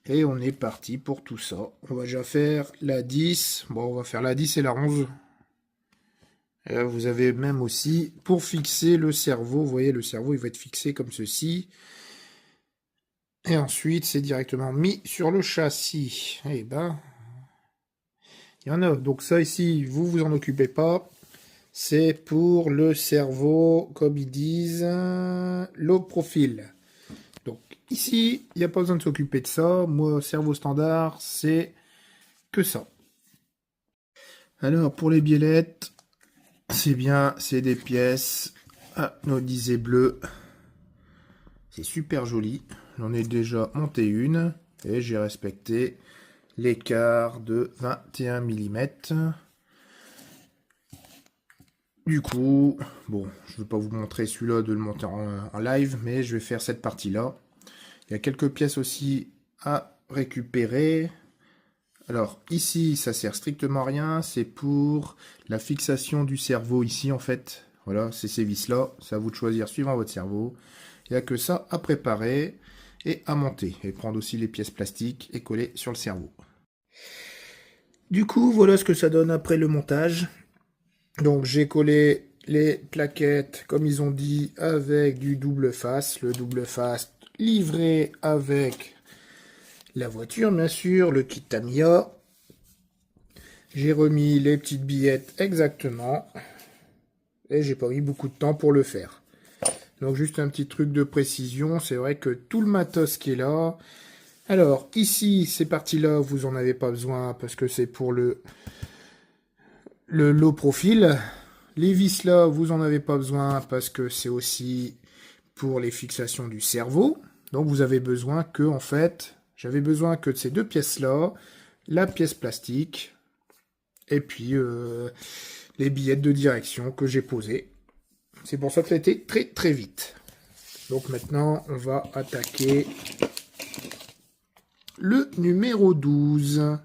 Et on est parti pour tout ça. On va déjà faire la 10. Bon, on va faire la 10 et la 11. Et là, vous avez même aussi, pour fixer le cerveau, vous voyez, le cerveau, il va être fixé comme ceci. Et ensuite, c'est directement mis sur le châssis. Et ben, il y en a. Donc ça, ici, vous en occupez pas. C'est pour le cerveau, comme ils disent, low profile. Donc ici, il n'y a pas besoin de s'occuper de ça. Moi, cerveau standard, c'est que ça. Alors, pour les biellettes, c'est bien, c'est des pièces anodisées bleues. C'est super joli. J'en ai déjà monté une et j'ai respecté l'écart de 21 mm. Du coup, bon, je ne vais pas vous montrer celui-là de le monter en live, mais je vais faire cette partie-là. Il y a quelques pièces aussi à récupérer. Alors ici, ça sert strictement à rien, c'est pour la fixation du cerveau ici en fait. Voilà, c'est ces vis-là, c'est à vous de choisir suivant votre cerveau. Il n'y a que ça à préparer et à monter. Et prendre aussi les pièces plastiques et coller sur le cerveau. Du coup, voilà ce que ça donne après le montage. Donc j'ai collé les plaquettes, comme ils ont dit, avec du double face. Le double face livré avec la voiture, bien sûr, le kit Tamiya. J'ai remis les petites billettes exactement. Et j'ai pas mis beaucoup de temps pour le faire. Donc juste un petit truc de précision. C'est vrai que tout le matos qui est là. Alors ici, ces parties-là, vous en avez pas besoin parce que c'est pour le low profile. Les vis là, vous en avez pas besoin parce que c'est aussi pour les fixations du cerveau. Donc vous avez besoin que, en fait, j'avais besoin que de ces deux pièces-là, la pièce plastique, et puis les billettes de direction que j'ai posées. C'est pour ça que ça a été très très vite. Donc maintenant, on va attaquer le numéro 12.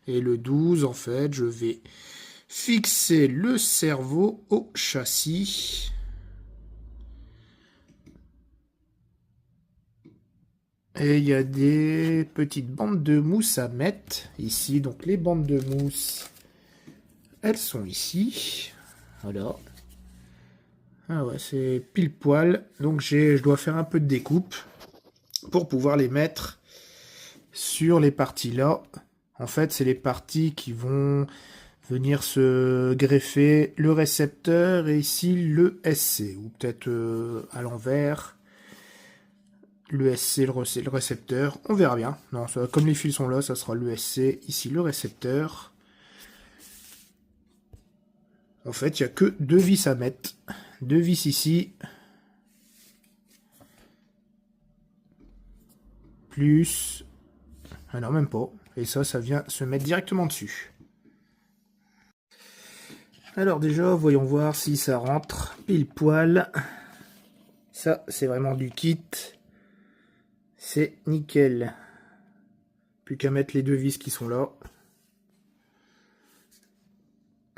Et le 12, en fait, je vais fixer le cerveau au châssis. Et il y a des petites bandes de mousse à mettre ici. Donc les bandes de mousse, elles sont ici. Voilà. Ah ouais, c'est pile poil. Donc je dois faire un peu de découpe pour pouvoir les mettre sur les parties là. En fait, c'est les parties qui vont venir se greffer le récepteur et ici le SC. Ou peut-être à l'envers. L'ESC, le récepteur, on verra bien. Non, ça, comme les fils sont là, ça sera l'ESC, ici le récepteur. En fait, il n'y a que deux vis à mettre. Deux vis ici. Plus... Ah non, même pas. Et ça vient se mettre directement dessus. Alors déjà, voyons voir si ça rentre pile poil. Ça, c'est vraiment du kit. C'est nickel. Plus qu'à mettre les deux vis qui sont là.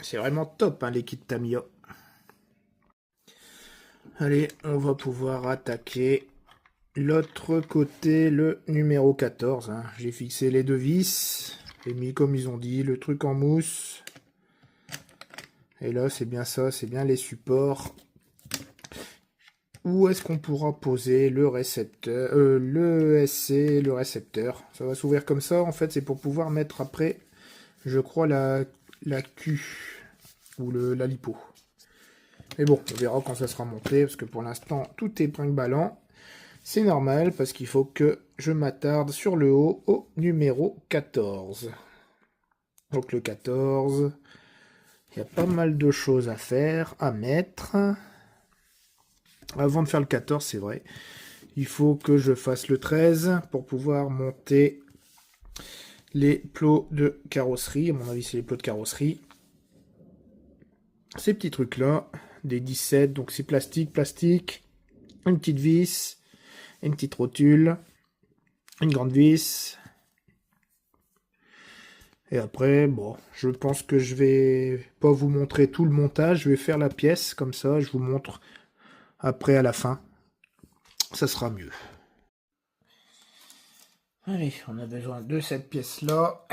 C'est vraiment top, hein, les kits Tamiya. Allez, on va pouvoir attaquer l'autre côté, le numéro 14. Hein. J'ai fixé les deux vis. J'ai mis, comme ils ont dit, le truc en mousse. Et là, c'est bien ça, c'est bien les supports. où est-ce qu'on pourra poser le récepteur, le SC, le récepteur. Ça va s'ouvrir comme ça, en fait, c'est pour pouvoir mettre après, je crois, la Q, ou la lipo. Mais bon, on verra quand ça sera monté, parce que pour l'instant, tout est brinque-ballant. C'est normal, parce qu'il faut que je m'attarde sur le haut au numéro 14. Donc le 14, il y a pas mal de choses à faire, à mettre. Avant de faire le 14, c'est vrai, il faut que je fasse le 13 pour pouvoir monter les plots de carrosserie. À mon avis, c'est les plots de carrosserie. Ces petits trucs-là, des 17, donc c'est plastique, une petite vis, une petite rotule, une grande vis. Et après, bon, je pense que je vais pas vous montrer tout le montage, je vais faire la pièce, comme ça, je vous montre après à la fin. Ça sera mieux. Allez, on a besoin de cette pièce-là.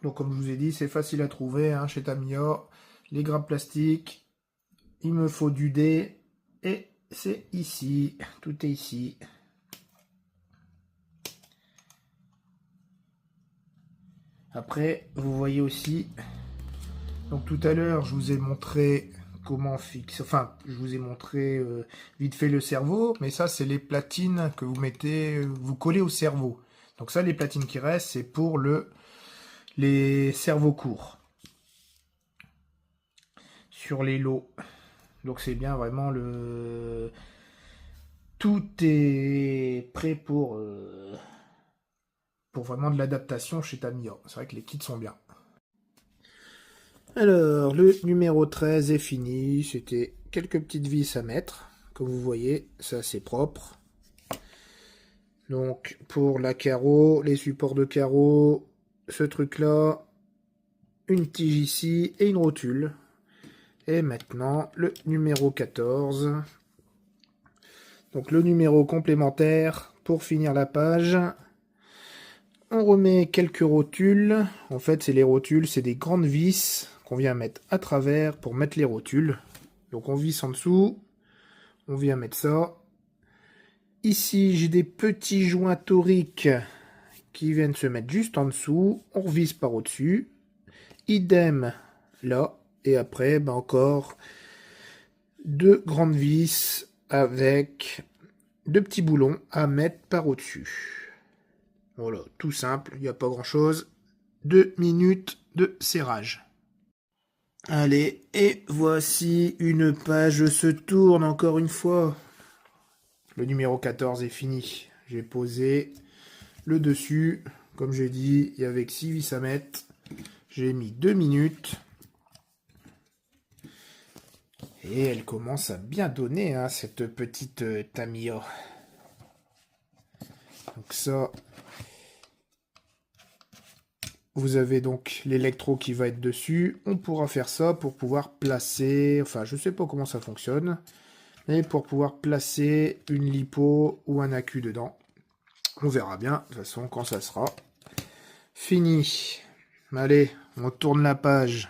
Donc comme je vous ai dit, c'est facile à trouver hein, chez Tamiya. Les grappes plastiques, il me faut du dé. Et c'est ici, tout est ici. Après, vous voyez aussi, donc tout à l'heure, je vous ai montré comment fixer, enfin, je vous ai montré vite fait le cerveau, mais ça, c'est les platines que vous mettez, vous collez au cerveau. Donc ça, les platines qui restent, c'est pour les cerveaux courts. Sur les lots. Donc c'est bien vraiment le... Tout est prêt pour vraiment de l'adaptation chez Tamiya. C'est vrai que les kits sont bien. Alors, le numéro 13 est fini. C'était quelques petites vis à mettre. Comme vous voyez, ça c'est propre. Donc, pour la carreau, les supports de carreau, ce truc-là, une tige ici et une rotule. Et maintenant, le numéro 14. Donc, le numéro complémentaire pour finir la page. On remet quelques rotules. En fait, c'est les rotules, c'est des grandes vis qu'on vient mettre à travers pour mettre les rotules. Donc on visse en dessous. On vient mettre ça. Ici, j'ai des petits joints toriques qui viennent se mettre juste en dessous. On revisse par au-dessus. Idem là. Et après, ben encore deux grandes vis avec deux petits boulons à mettre par au-dessus. Voilà, tout simple, il n'y a pas grand chose. 2 minutes de serrage. Allez, et voici une page se tourne encore une fois. Le numéro 14 est fini. J'ai posé le dessus. Comme j'ai dit, il y avait 6 vis à mettre. J'ai mis 2 minutes. Et elle commence à bien donner, hein, cette petite Tamiya. Donc ça... Vous avez donc l'électro qui va être dessus. On pourra faire ça pour pouvoir placer... Enfin, je sais pas comment ça fonctionne. Mais pour pouvoir placer une lipo ou un accu dedans. On verra bien, de toute façon, quand ça sera fini. Allez, on tourne la page.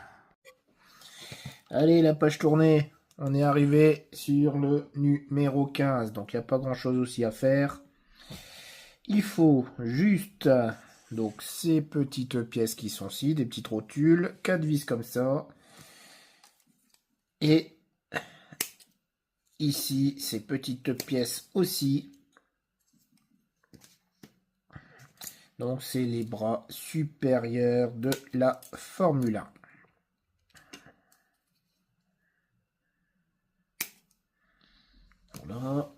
Allez, la page tournée. On est arrivé sur le numéro 15. Donc, il n'y a pas grand-chose aussi à faire. Il faut juste... Donc ces petites pièces qui sont ici, des petites rotules, 4 vis comme ça. Et ici, ces petites pièces aussi. Donc c'est les bras supérieurs de la Formule 1. Voilà.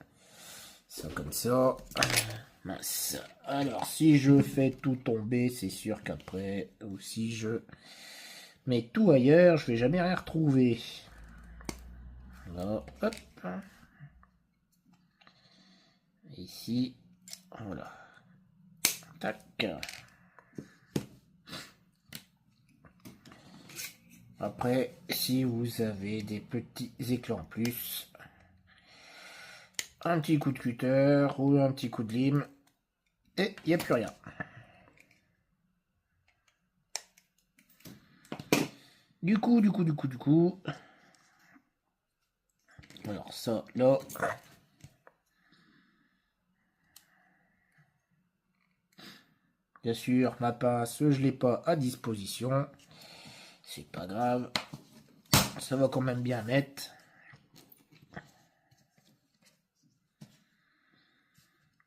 Ça comme ça. Alors si je fais tout tomber, c'est sûr qu'après, ou si je mets tout ailleurs, je vais jamais rien retrouver. Là, hop. Ici, voilà. Tac. Après, si vous avez des petits éclats en plus, un petit coup de cutter ou un petit coup de lime, et il n'y a plus rien. Du coup, alors ça là. Bien sûr, ma pince, je l'ai pas à disposition. C'est pas grave. Ça va quand même bien mettre.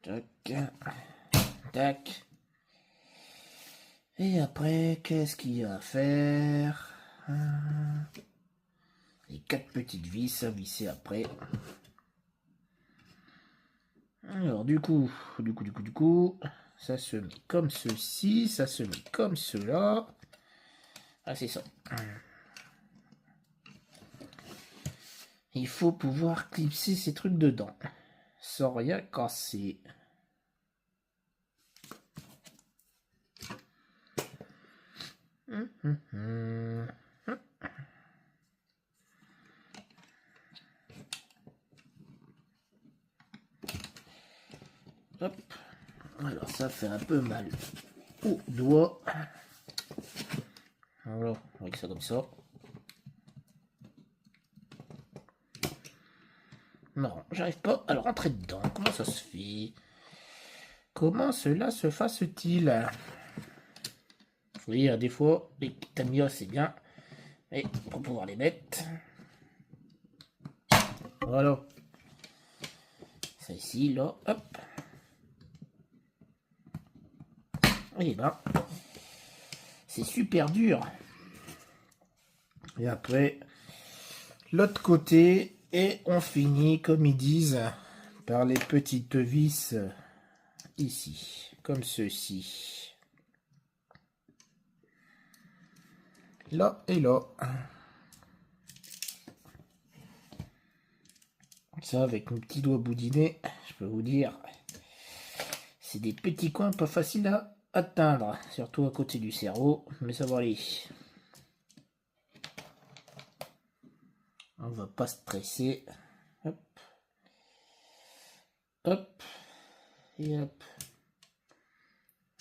Tac. Tac. Et après, qu'est-ce qu'il y a à faire? Les 4 petites vis à visser après. Alors du coup, ça se met comme ceci, ça se met comme cela. Ah c'est ça. Il faut pouvoir clipser ces trucs dedans, sans rien casser. Hop. Alors ça fait un peu mal au doigt. Alors, avec ça comme ça. Non, j'arrive pas à le rentrer dedans. Comment ça se fait? Comment cela se fasse-t-il? Oui, des fois, les tamias c'est bien. Et pour pouvoir les mettre. Voilà. Ça ici, là, hop. Et ben, c'est super dur. Et après, l'autre côté, et on finit, comme ils disent, par les petites vis ici, comme ceci. Là et là. Ça, avec mon petit doigt boudiné, je peux vous dire, c'est des petits coins pas faciles à atteindre, surtout à côté du cerveau, mais ça va aller. On va pas stresser. Hop. Hop. Et hop.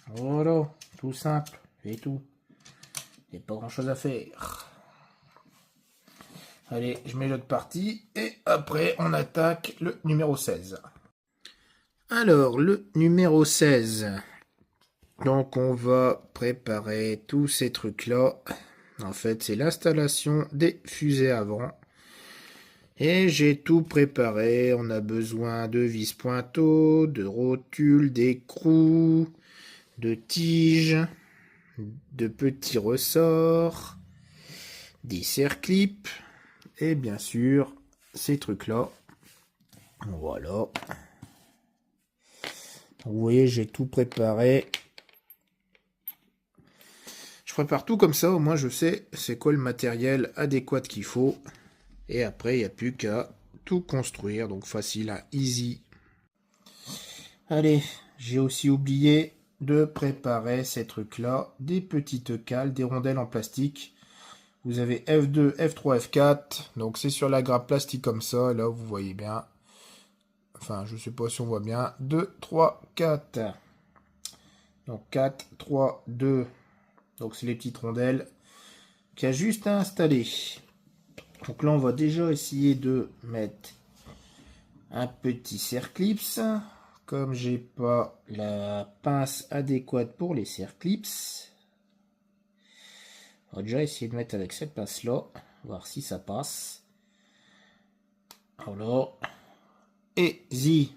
Voilà, tout simple, c'est tout. Il n'y a pas grand chose à faire. Allez, je mets l'autre partie et après on attaque le numéro 16. Alors, le numéro 16. Donc on va préparer tous ces trucs-là. En fait, c'est l'installation des fusées avant. Et j'ai tout préparé. On a besoin de vis pointeaux, de rotules, d'écrous, de tiges, de petits ressorts, des serre-clips et bien sûr ces trucs-là. Voilà. Vous voyez, j'ai tout préparé. Je prépare tout comme ça, au moins je sais c'est quoi le matériel adéquat qu'il faut. Et après, il n'y a plus qu'à tout construire. Donc facile, hein, easy. Allez, j'ai aussi oublié de préparer ces trucs-là. Des petites cales, des rondelles en plastique. Vous avez F2, F3, F4. Donc c'est sur la grappe plastique comme ça. Là, vous voyez bien. Enfin, je sais pas si on voit bien. 2, 3, 4. Donc 4, 3, 2. Donc c'est les petites rondelles qu'il y a juste à installer. Donc là, on va déjà essayer de mettre un petit serre-clips. Comme j'ai pas la pince adéquate pour les serre-clips, on va déjà essayer de mettre avec cette pince-là, voir si ça passe. Voilà. Et zi.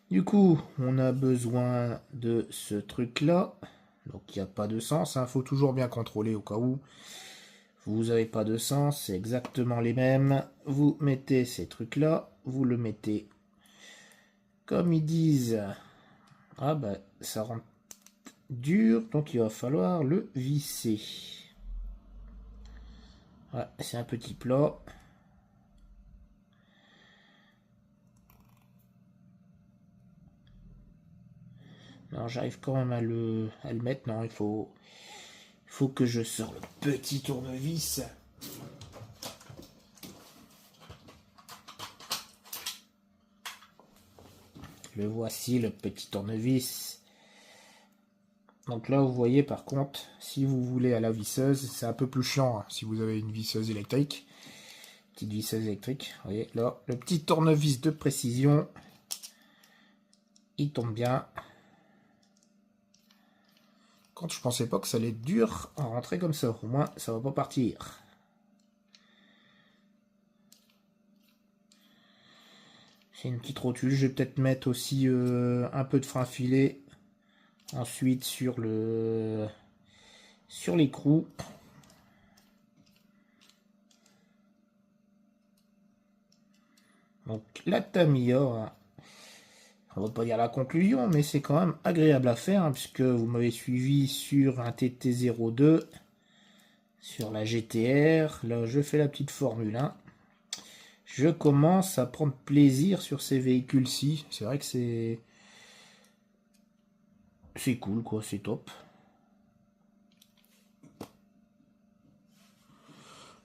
Du coup, on a besoin de ce truc-là. Donc, il n'y a pas de sens. Il faut toujours bien contrôler au cas où. Vous n'avez pas de sens. C'est exactement les mêmes. Vous mettez ces trucs-là. Vous le mettez comme ils disent. Ah bah, ça rentre dur. Donc, il va falloir le visser. Ouais, c'est un petit plat. Non, j'arrive quand même à le mettre. Non, il faut que je sorte le petit tournevis. Le voici, le petit tournevis. Donc là, vous voyez, par contre, si vous voulez à la visseuse, c'est un peu plus chiant hein, si vous avez une visseuse électrique petite visseuse électrique. Vous voyez, là, le petit tournevis de précision, il tombe bien. Quand je pensais pas que ça allait être dur à rentrer comme ça. Au moins, ça va pas partir. C'est une petite rotule. Je vais peut-être mettre aussi un peu de frein filet. Ensuite, sur l'écrou. Donc, la Tamiya, on va pas dire la conclusion, mais c'est quand même agréable à faire, hein, puisque vous m'avez suivi sur un TT02, sur la GTR. Là, je fais la petite Formule 1. Je commence à prendre plaisir sur ces véhicules-ci. C'est vrai que c'est cool, quoi, c'est top.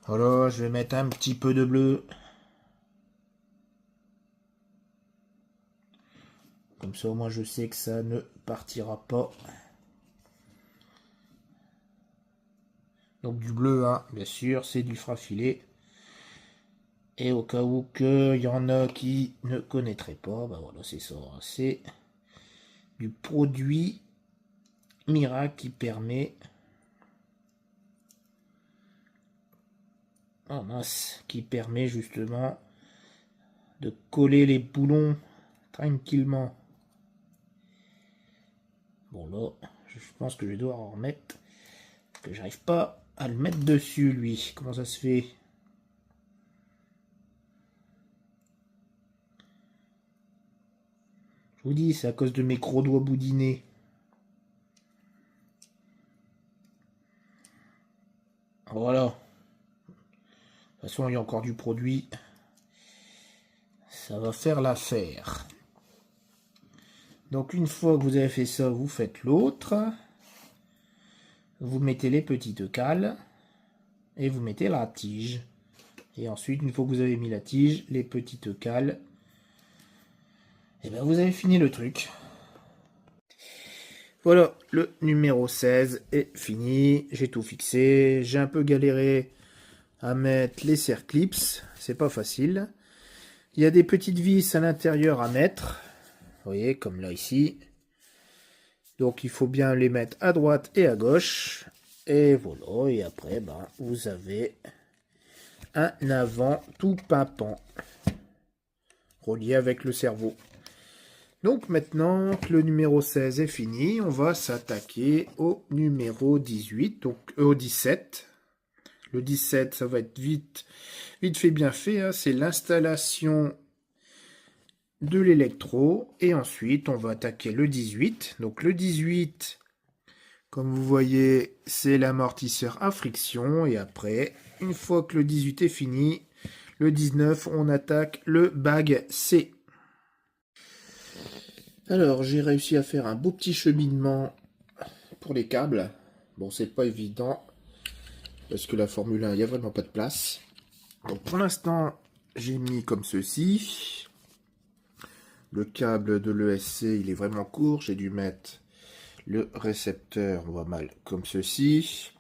Voilà, je vais mettre un petit peu de bleu. Comme ça, au moins, je sais que ça ne partira pas. Donc, du bleu, hein, bien sûr, c'est du frein filet. Et au cas où qu'il y en a qui ne connaîtraient pas, bah voilà, c'est ça. C'est du produit Miracle qui permet... Oh mince, qui permet justement de coller les boulons tranquillement. Bon là, je pense que je dois en remettre. Que j'arrive pas à le mettre dessus lui. Comment ça se fait? Je vous dis, c'est à cause de mes gros doigts boudinés. Voilà. De toute façon, il y a encore du produit. Ça va faire l'affaire. Donc une fois que vous avez fait ça, vous faites l'autre. Vous mettez les petites cales. Et vous mettez la tige. Et ensuite, une fois que vous avez mis la tige, les petites cales, et bien vous avez fini le truc. Voilà, le numéro 16 est fini. J'ai tout fixé. J'ai un peu galéré à mettre les serre-clips. C'est pas facile. Il y a des petites vis à l'intérieur à mettre. Vous voyez, comme là ici. Donc il faut bien les mettre à droite et à gauche. Et voilà, et après, ben, vous avez un avant tout pimpant, relié avec le cerveau. Donc maintenant que le numéro 16 est fini, on va s'attaquer au numéro 18, donc au 17. Le 17, ça va être vite fait, bien fait, hein. C'est l'installation de l'électro. Et ensuite, on va attaquer le 18. Donc le 18, comme vous voyez, c'est l'amortisseur à friction. Et après, une fois que le 18 est fini, le 19, on attaque le bag C. Alors, j'ai réussi à faire un beau petit cheminement pour les câbles. Bon, c'est pas évident, parce que la Formule 1, il n'y a vraiment pas de place. Donc, pour l'instant, j'ai mis comme ceci. Le câble de l'ESC, il est vraiment court. J'ai dû mettre le récepteur, on voit mal, comme ceci.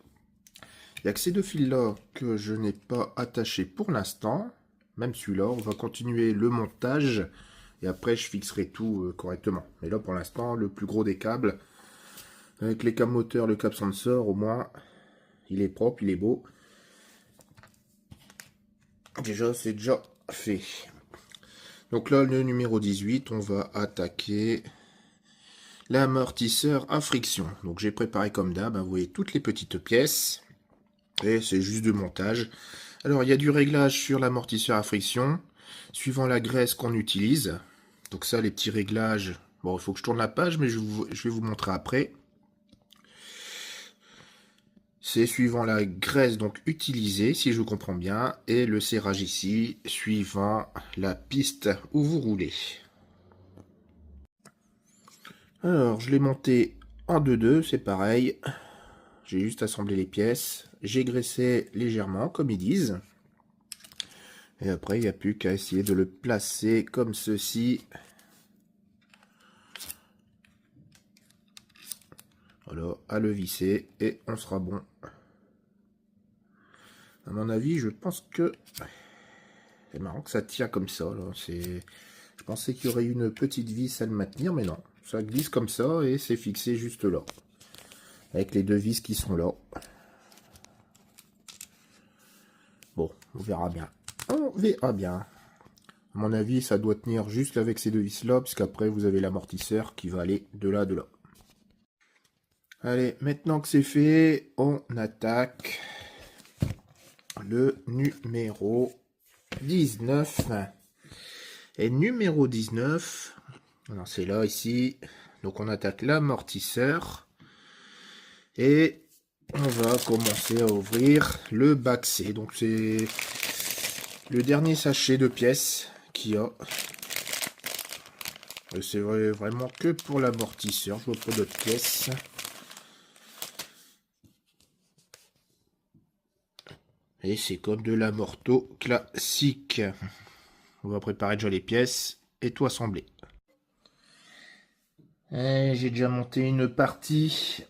Il n'y a que ces deux fils-là que je n'ai pas attachés pour l'instant. Même celui-là, on va continuer le montage. Et après, je fixerai tout correctement. Mais là, pour l'instant, le plus gros des câbles, avec les câbles moteurs, le câble sensor, au moins, il est propre, il est beau. Déjà, c'est déjà fait. Donc là, le numéro 18, on va attaquer l'amortisseur à friction. Donc j'ai préparé comme d'hab, vous voyez toutes les petites pièces. Et c'est juste de montage. Alors, il y a du réglage sur l'amortisseur à friction, suivant la graisse qu'on utilise. Donc ça, les petits réglages, bon, il faut que je tourne la page, mais je vais vous montrer après. C'est suivant la graisse donc utilisée, si je comprends bien, et le serrage ici, suivant la piste où vous roulez. Alors, je l'ai monté en 2-2, c'est pareil. J'ai juste assemblé les pièces. J'ai graissé légèrement, comme ils disent. Et après, il n'y a plus qu'à essayer de le placer comme ceci. Voilà, à le visser et on sera bon. À mon avis, je pense que C'est marrant que ça tient comme ça, là. Je pensais qu'il y aurait une petite vis à le maintenir, mais non. Ça glisse comme ça et c'est fixé juste là. Avec les 2 vis qui sont là. Bon, on verra bien. On verra bien. À mon avis, ça doit tenir juste avec ces 2 vis là, parce qu'après vous avez l'amortisseur qui va aller de là à de là. Allez, maintenant que c'est fait, on attaque le numéro 19. Et numéro 19, alors c'est là, ici. Donc on attaque l'amortisseur. Et on va commencer à ouvrir le bac C. Donc c'est le dernier sachet de pièces qu'il y a. C'est vraiment que pour l'amortisseur. Je vois pas d'autres pièces. Et c'est comme de l'amorto classique. On va préparer déjà les pièces et tout assembler. J'ai déjà monté une partie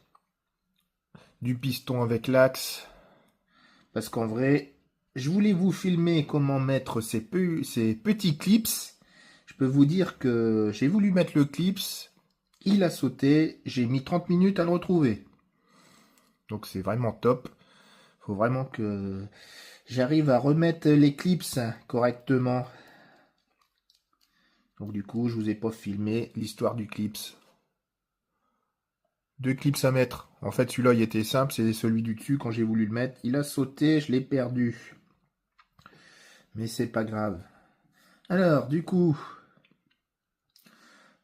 du piston avec l'axe. Parce qu'en vrai, je voulais vous filmer comment mettre ces petits clips. Je peux vous dire que j'ai voulu mettre le clips. Il a sauté. J'ai mis 30 minutes à le retrouver. Donc c'est vraiment top. Faut vraiment que j'arrive à remettre les clips correctement. Donc du coup, je vous ai pas filmé l'histoire du clips. 2 clips à mettre. En fait, celui-là, il était simple. C'est celui du dessus. Quand j'ai voulu le mettre, il a sauté. Je l'ai perdu. Mais c'est pas grave. Alors, du coup,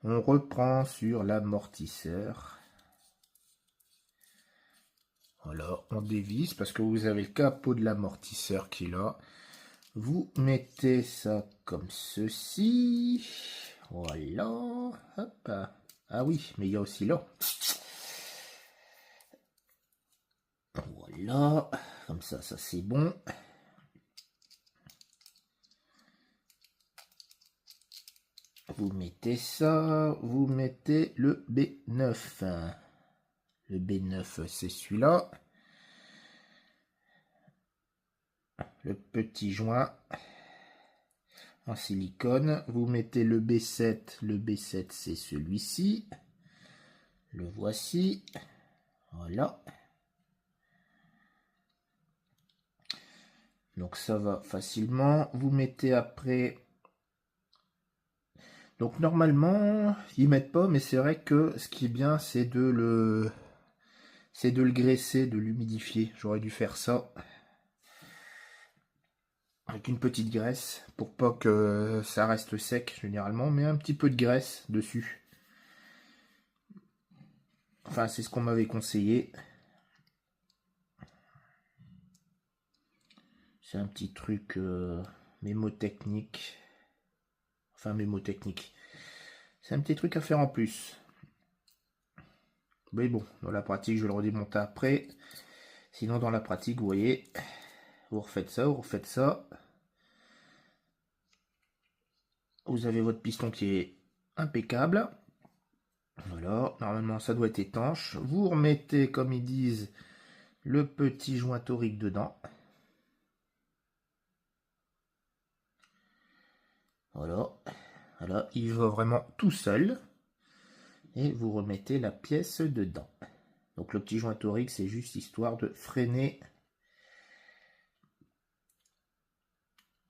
on reprend sur l'amortisseur. Voilà, on dévisse parce que vous avez le capot de l'amortisseur qui est là. Vous mettez ça comme ceci. Voilà. Hop. Ah oui, mais il y a aussi là. Voilà. Comme ça c'est bon. Vous mettez ça. Vous mettez le B9. Le B9, c'est celui-là. Le petit joint en silicone. Vous mettez le B7. Le B7, c'est celui-ci. Le voici. Voilà. Donc ça va facilement. Vous mettez après... Donc normalement, ils mettent pas, mais c'est vrai que ce qui est bien, c'est de le graisser, de l'humidifier. J'aurais dû faire ça avec une petite graisse pour pas que ça reste sec généralement, mais un petit peu de graisse dessus. Enfin, c'est ce qu'on m'avait conseillé. C'est un petit truc mémotechnique. Enfin, mémotechnique. C'est un petit truc à faire en plus. Mais bon, dans la pratique, je vais le redémonter après. Sinon, dans la pratique, vous voyez, vous refaites ça, vous refaites ça. Vous avez votre piston qui est impeccable. Voilà, normalement, ça doit être étanche. Vous remettez, comme ils disent, le petit joint torique dedans. Voilà. Voilà, il va vraiment tout seul. Et vous remettez la pièce dedans. Donc le petit joint torique, c'est juste histoire de freiner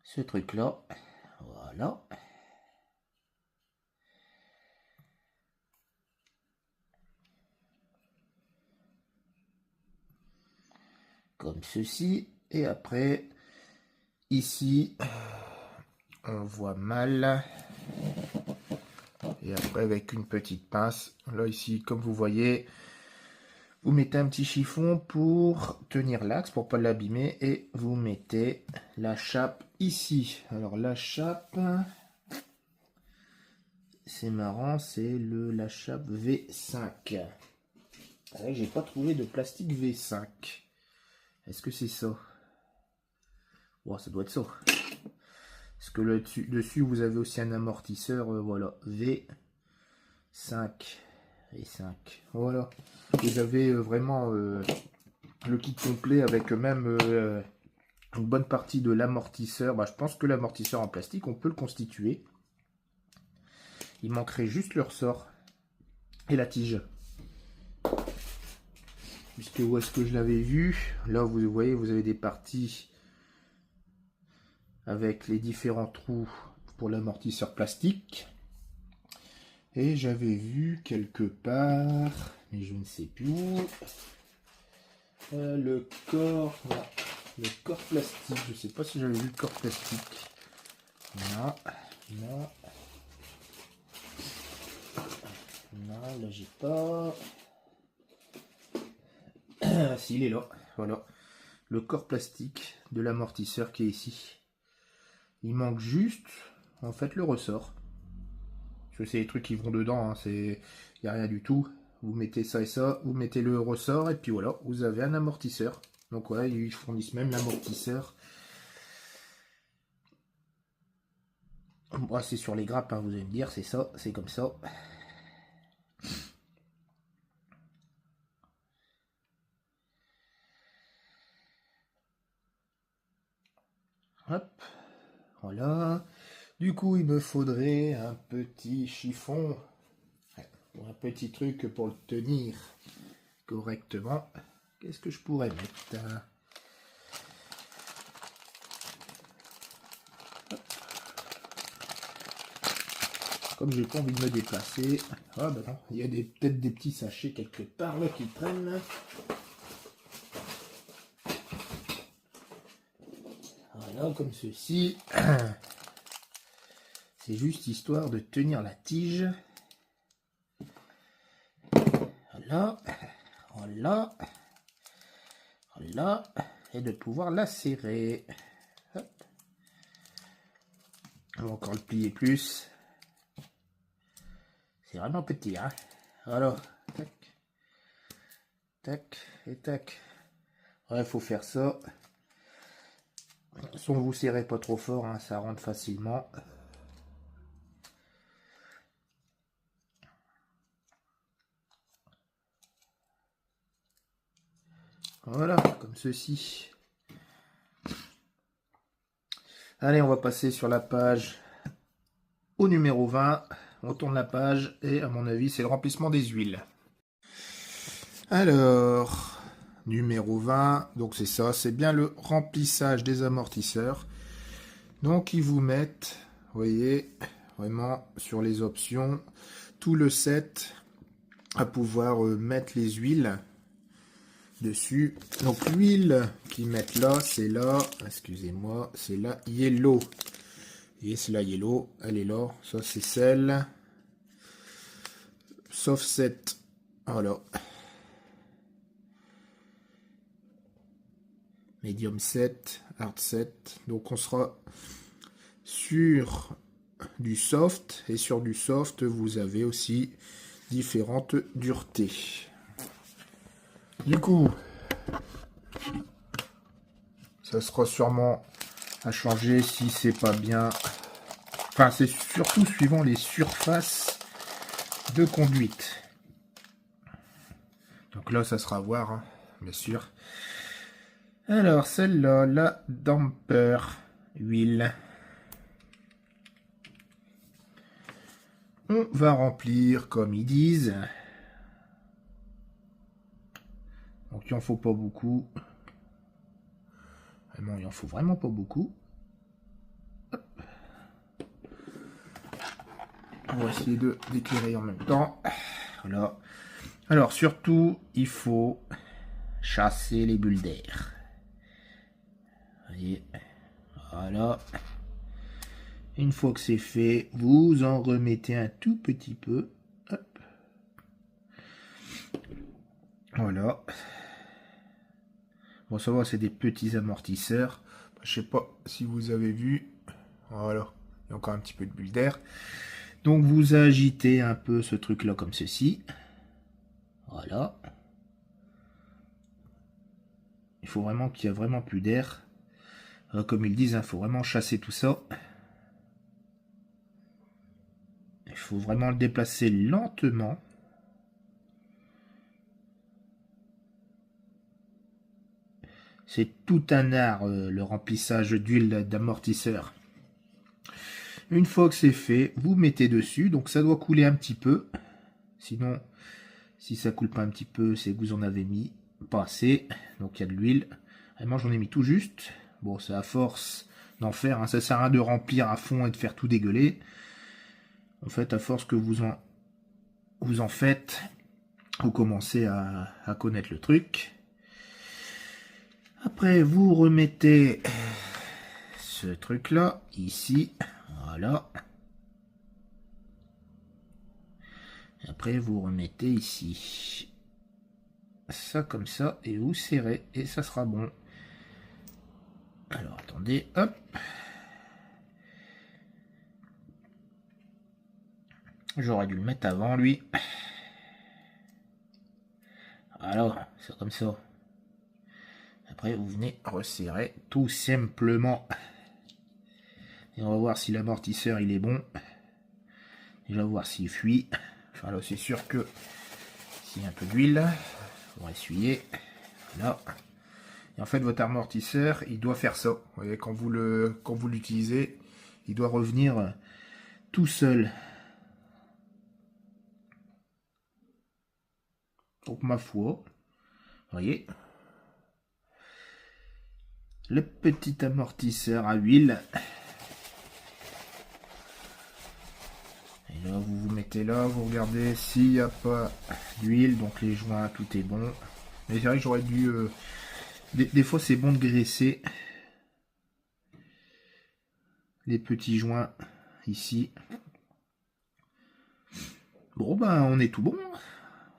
ce truc-là. Voilà. Comme ceci. Et après, ici, on voit mal. Et après, avec une petite pince, là ici, comme vous voyez, vous mettez un petit chiffon pour tenir l'axe, pour pas l'abîmer, et vous mettez la chape ici. Alors la chape, c'est marrant, c'est la chape V5. C'est vrai que j'ai pas trouvé de plastique V5. Est-ce que c'est ça? Bon, ça doit être ça. Parce que dessus, vous avez aussi un amortisseur, voilà, V5. V5. Voilà. Vous avez vraiment le kit complet avec même une bonne partie de l'amortisseur. Bah, je pense que l'amortisseur en plastique, on peut le constituer. Il manquerait juste le ressort et la tige. Puisque où est-ce que je l'avais vu? Là, vous voyez, vous avez des parties avec les différents trous pour l'amortisseur plastique. Et j'avais vu quelque part, mais je ne sais plus où, le corps plastique. Je ne sais pas si j'avais vu le corps plastique. Non, non. Non, là j'ai pas. Ah, si, il est là. Voilà. Le corps plastique de l'amortisseur qui est ici. Il manque juste, en fait, le ressort. Parce que c'est les trucs qui vont dedans, hein. Il n'y a rien du tout. Vous mettez ça et ça, vous mettez le ressort, et puis voilà, vous avez un amortisseur. Donc voilà, ils fournissent même l'amortisseur. Bon, c'est sur les grappes, hein, vous allez me dire, c'est ça, c'est comme ça. Hop, voilà. Du coup, il me faudrait un petit chiffon, ou un petit truc pour le tenir correctement. Qu'est-ce que je pourrais mettre? Comme j'ai pas envie de me déplacer. Ah bah non, il y a peut-être des petits sachets quelque part là qui traînent. Voilà, comme ceci. C'est juste histoire de tenir la tige. Voilà, voilà, voilà, et de pouvoir la serrer. Hop. On va encore le plier plus. C'est vraiment petit, hein. Alors, tac, tac et tac. Ouais, il faut faire ça. Si on vous serrez pas trop fort, hein, ça rentre facilement. Voilà, comme ceci. Allez, on va passer sur la page au numéro 20. On tourne la page et à mon avis, c'est le remplissement des huiles. Alors, numéro 20, donc c'est ça, c'est bien le remplissage des amortisseurs. Donc, ils vous mettent, vous voyez, vraiment sur les options, tout le set à pouvoir mettre les huiles dessus. Donc l'huile qu'ils mettent là, c'est là, excusez-moi, c'est la yellow. Et c'est la yellow, elle est là. Ça c'est celle. Soft set. Voilà. Medium set, hard set. Donc on sera sur du soft. Et sur du soft, vous avez aussi différentes duretés. Du coup, ça sera sûrement à changer si c'est pas bien. Enfin, c'est surtout suivant les surfaces de conduite. Donc là, ça sera à voir, hein, bien sûr. Alors, celle-là, la damper huile. On va remplir comme ils disent. Donc, il en faut pas beaucoup. Vraiment, il en faut vraiment pas beaucoup. Hop. On va essayer d'éclairer en même temps. Voilà. Alors, surtout, il faut chasser les bulles d'air. Voyez. Voilà. Une fois que c'est fait, vous en remettez un tout petit peu. Hop. Voilà. Bon, ça va, c'est des petits amortisseurs. Je sais pas si vous avez vu. Voilà. Il y a encore un petit peu de bulles d'air. Donc, vous agitez un peu ce truc-là comme ceci. Voilà. Il faut vraiment qu'il y ait vraiment plus d'air. Comme ils disent, il faut vraiment chasser tout ça. Il faut vraiment le déplacer lentement. C'est tout un art, le remplissage d'huile d'amortisseur. Une fois que c'est fait, vous mettez dessus. Donc ça doit couler un petit peu. Sinon, si ça coule pas un petit peu, c'est que vous en avez mis pas assez. Donc il y a de l'huile. Moi j'en ai mis tout juste. Bon, c'est à force d'en faire. Hein. Ça sert à rien de remplir à fond et de faire tout dégueuler. En fait, à force que vous en faites, vous commencez à connaître le truc. Après, vous remettez ce truc-là, ici. Voilà. Et après, vous remettez ici. Ça comme ça, et vous serrez, et ça sera bon. Alors, attendez, hop. J'aurais dû le mettre avant, lui. Voilà, c'est comme ça. Après, vous venez resserrer tout simplement. Et on va voir si l'amortisseur, il est bon. Déjà, voir s'il fuit. Enfin, là, c'est sûr que s'il y a un peu d'huile, on va essuyer. Là. Et en fait, votre amortisseur, il doit faire ça. Vous voyez, quand vous l'utilisez, il doit revenir tout seul. Donc, ma foi, vous voyez, le petit amortisseur à huile. Et là, vous vous mettez là, vous regardez s'il n'y a pas d'huile, donc les joints, tout est bon. Mais c'est vrai que j'aurais dû... Des fois, c'est bon de graisser les petits joints ici. Bon, ben, on est tout bon.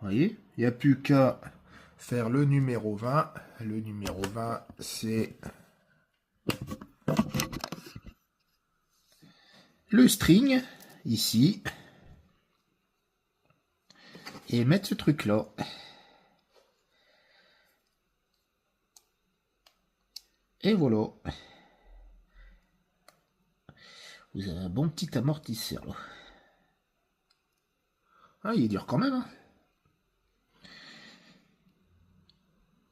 Vous voyez, il n'y a plus qu'à faire le numéro 20. Le numéro 20, c'est le string, ici. Et mettre ce truc-là. Et voilà. Vous avez un bon petit amortisseur, là. Ah, il est dur quand même, hein.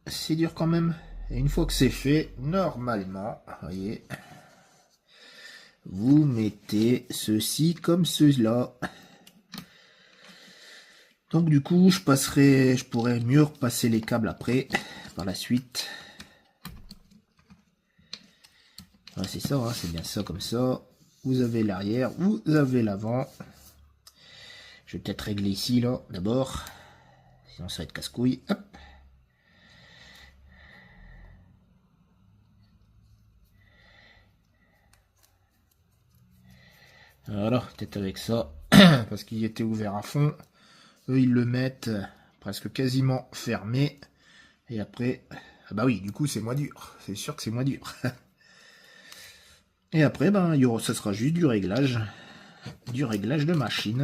C'est dur quand même. Et une fois que c'est fait, normalement, voyez, vous mettez ceci comme cela. Donc du coup, je pourrais mieux repasser les câbles après, par la suite. Ouais, c'est ça, hein, c'est bien ça comme ça. Vous avez l'arrière, vous avez l'avant. Je vais peut-être régler ici, là, d'abord. Sinon ça va être casse-couille. Hop. Voilà, peut-être avec ça, parce qu'il était ouvert à fond. Eux, ils le mettent presque quasiment fermé. Et après, ah bah oui, du coup, c'est moins dur. C'est sûr que c'est moins dur. Et après, ben, ça sera juste du réglage de machine.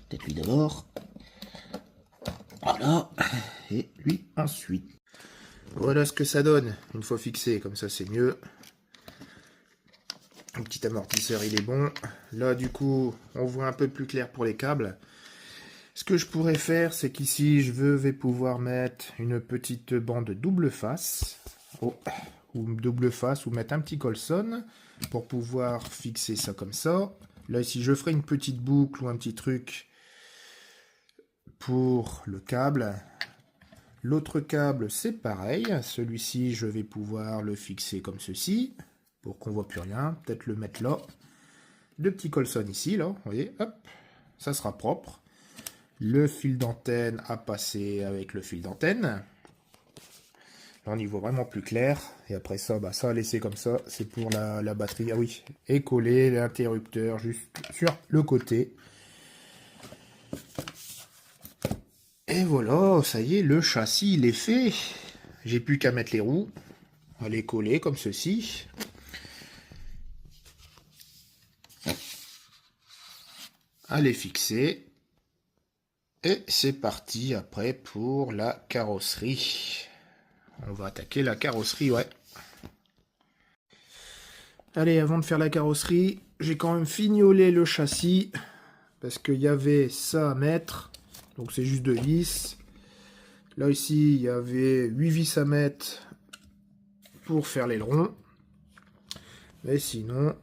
Peut-être lui d'abord. Voilà. Et lui ensuite. Voilà ce que ça donne, une fois fixé, comme ça c'est mieux. Le petit amortisseur il est bon. Là du coup, on voit un peu plus clair pour les câbles. Ce que je pourrais faire, c'est qu'ici je vais pouvoir mettre une petite bande double face. Ou double face, ou mettre un petit colson pour pouvoir fixer ça comme ça. Là ici je ferai une petite boucle ou un petit truc pour le câble. L'autre câble, c'est pareil. Celui-ci, je vais pouvoir le fixer comme ceci, pour qu'on voit plus rien. Peut-être le mettre là. Deux petits colson ici, là. Vous voyez, hop, ça sera propre. Le fil d'antenne à passer avec le fil d'antenne. Là, on y voit vraiment plus clair. Et après ça, bah, ça à laisser comme ça. C'est pour la batterie. Ah oui, et coller l'interrupteur juste sur le côté. Et voilà, ça y est, le châssis, il est fait. J'ai plus qu'à mettre les roues, à les coller comme ceci. À les fixer. Et c'est parti après pour la carrosserie. On va attaquer la carrosserie, ouais. Allez, avant de faire la carrosserie, j'ai quand même fignolé le châssis. Parce qu'il y avait ça à mettre. Donc c'est juste 2 vis. Là ici, il y avait 8 vis à mettre pour faire l'aileron. Mais sinon,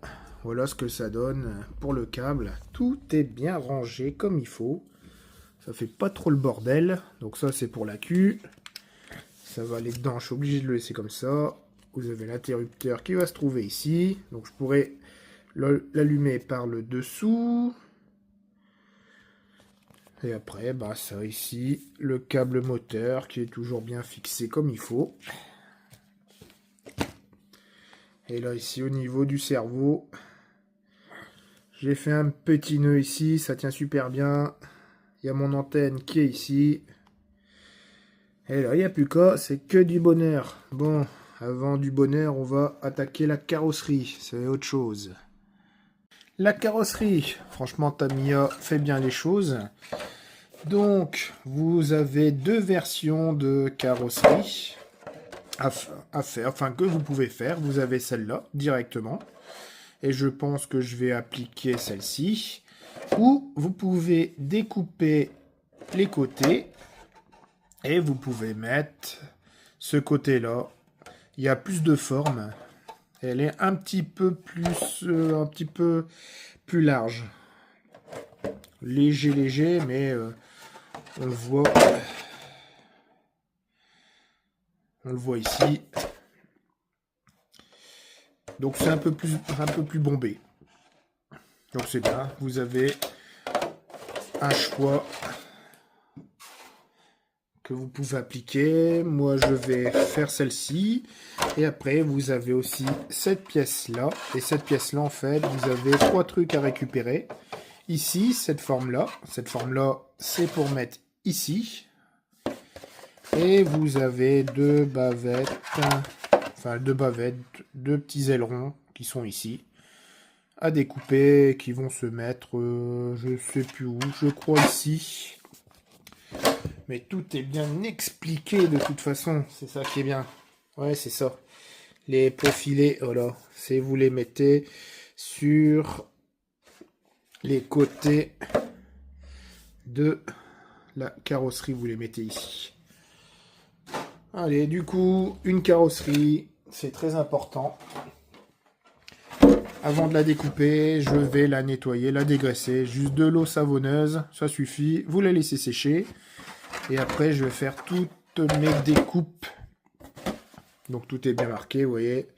voilà ce que ça donne pour le câble. Tout est bien rangé comme il faut. Ça fait pas trop le bordel. Donc ça, c'est pour la queue. Ça va aller dedans. Je suis obligé de le laisser comme ça. Vous avez l'interrupteur qui va se trouver ici. Donc je pourrais l'allumer par le dessous. Et après, bah ça ici, le câble moteur qui est toujours bien fixé comme il faut. Et là ici, au niveau du cerveau, j'ai fait un petit nœud ici. Ça tient super bien. Il y a mon antenne qui est ici. Et là, il n'y a plus qu'à, c'est que du bonheur. Bon, avant du bonheur, on va attaquer la carrosserie. C'est autre chose. La carrosserie, franchement, Tamiya fait bien les choses. Donc, vous avez 2 versions de carrosserie à faire, enfin que vous pouvez faire. Vous avez celle-là, directement. Et je pense que je vais appliquer celle-ci. Ou vous pouvez découper les côtés. Et vous pouvez mettre ce côté-là. Il y a plus de forme. Elle est un petit peu plus large. Léger, mais on le voit. On le voit ici. Donc c'est un peu plus bombé. Donc c'est bien. Vous avez un choix que vous pouvez appliquer. Moi je vais faire celle-ci. Et après vous avez aussi cette pièce-là. Et cette pièce-là en fait, vous avez 3 trucs à récupérer. Ici, cette forme-là. Cette forme-là, c'est pour mettre ici. Et vous avez 2 bavettes. Enfin 2 bavettes, 2 petits ailerons qui sont ici. À découper, qui vont se mettre, je sais plus où, je crois ici. Mais tout est bien expliqué de toute façon, c'est ça qui est bien. Ouais, c'est ça. Les profilés, voilà, c'est vous les mettez sur les côtés de la carrosserie, vous les mettez ici. Allez, du coup, une carrosserie, c'est très important. Avant de la découper, je vais la nettoyer, la dégraisser. Juste de l'eau savonneuse, ça suffit. Vous la laissez sécher. Et après, je vais faire toutes mes découpes. Donc, tout est bien marqué, vous voyez.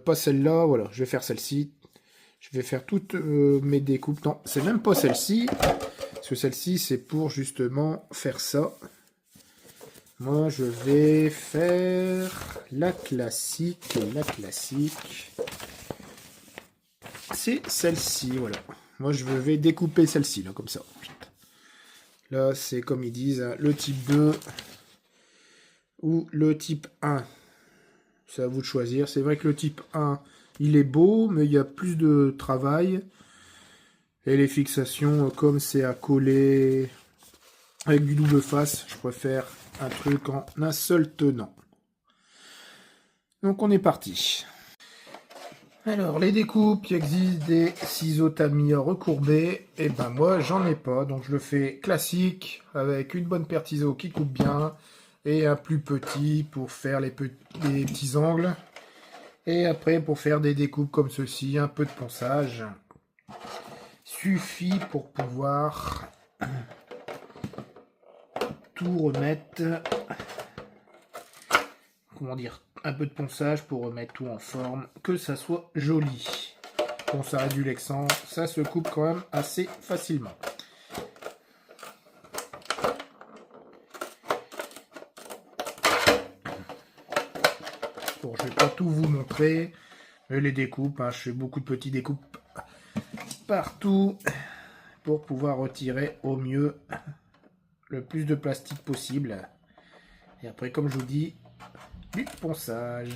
Pas celle-là, voilà. Je vais faire celle-ci. Je vais faire toutes mes découpes. Non, c'est même pas celle-ci. Parce que celle-ci, c'est pour justement faire ça. Moi, je vais faire la classique. La classique. C'est celle-ci, voilà. Moi, je vais découper celle-ci, là, comme ça. Là, c'est comme ils disent, hein, le type 2 ou le type 1. C'est à vous de choisir. C'est vrai que le type 1, il est beau, mais il y a plus de travail. Et les fixations, comme c'est à coller avec du double face, je préfère un truc en un seul tenant. Donc, on est parti. Alors, les découpes, il existe des ciseaux Tamiya recourbés. Et ben moi, j'en ai pas. Donc, je le fais classique, avec une bonne paire de ciseaux qui coupe bien. Et un plus petit pour faire les petits angles. Et après, pour faire des découpes comme ceci, un peu de ponçage. Suffit pour pouvoir tout remettre. Comment dire ? Un peu de ponçage pour remettre tout en forme, que ça soit joli. Bon, ça réduit l'excent, ça se coupe quand même assez facilement. Bon, je vais pas tout vous montrer, mais les découpes, hein, je fais beaucoup de petites découpes partout pour pouvoir retirer au mieux le plus de plastique possible. Et après, comme je vous dis, du ponçage.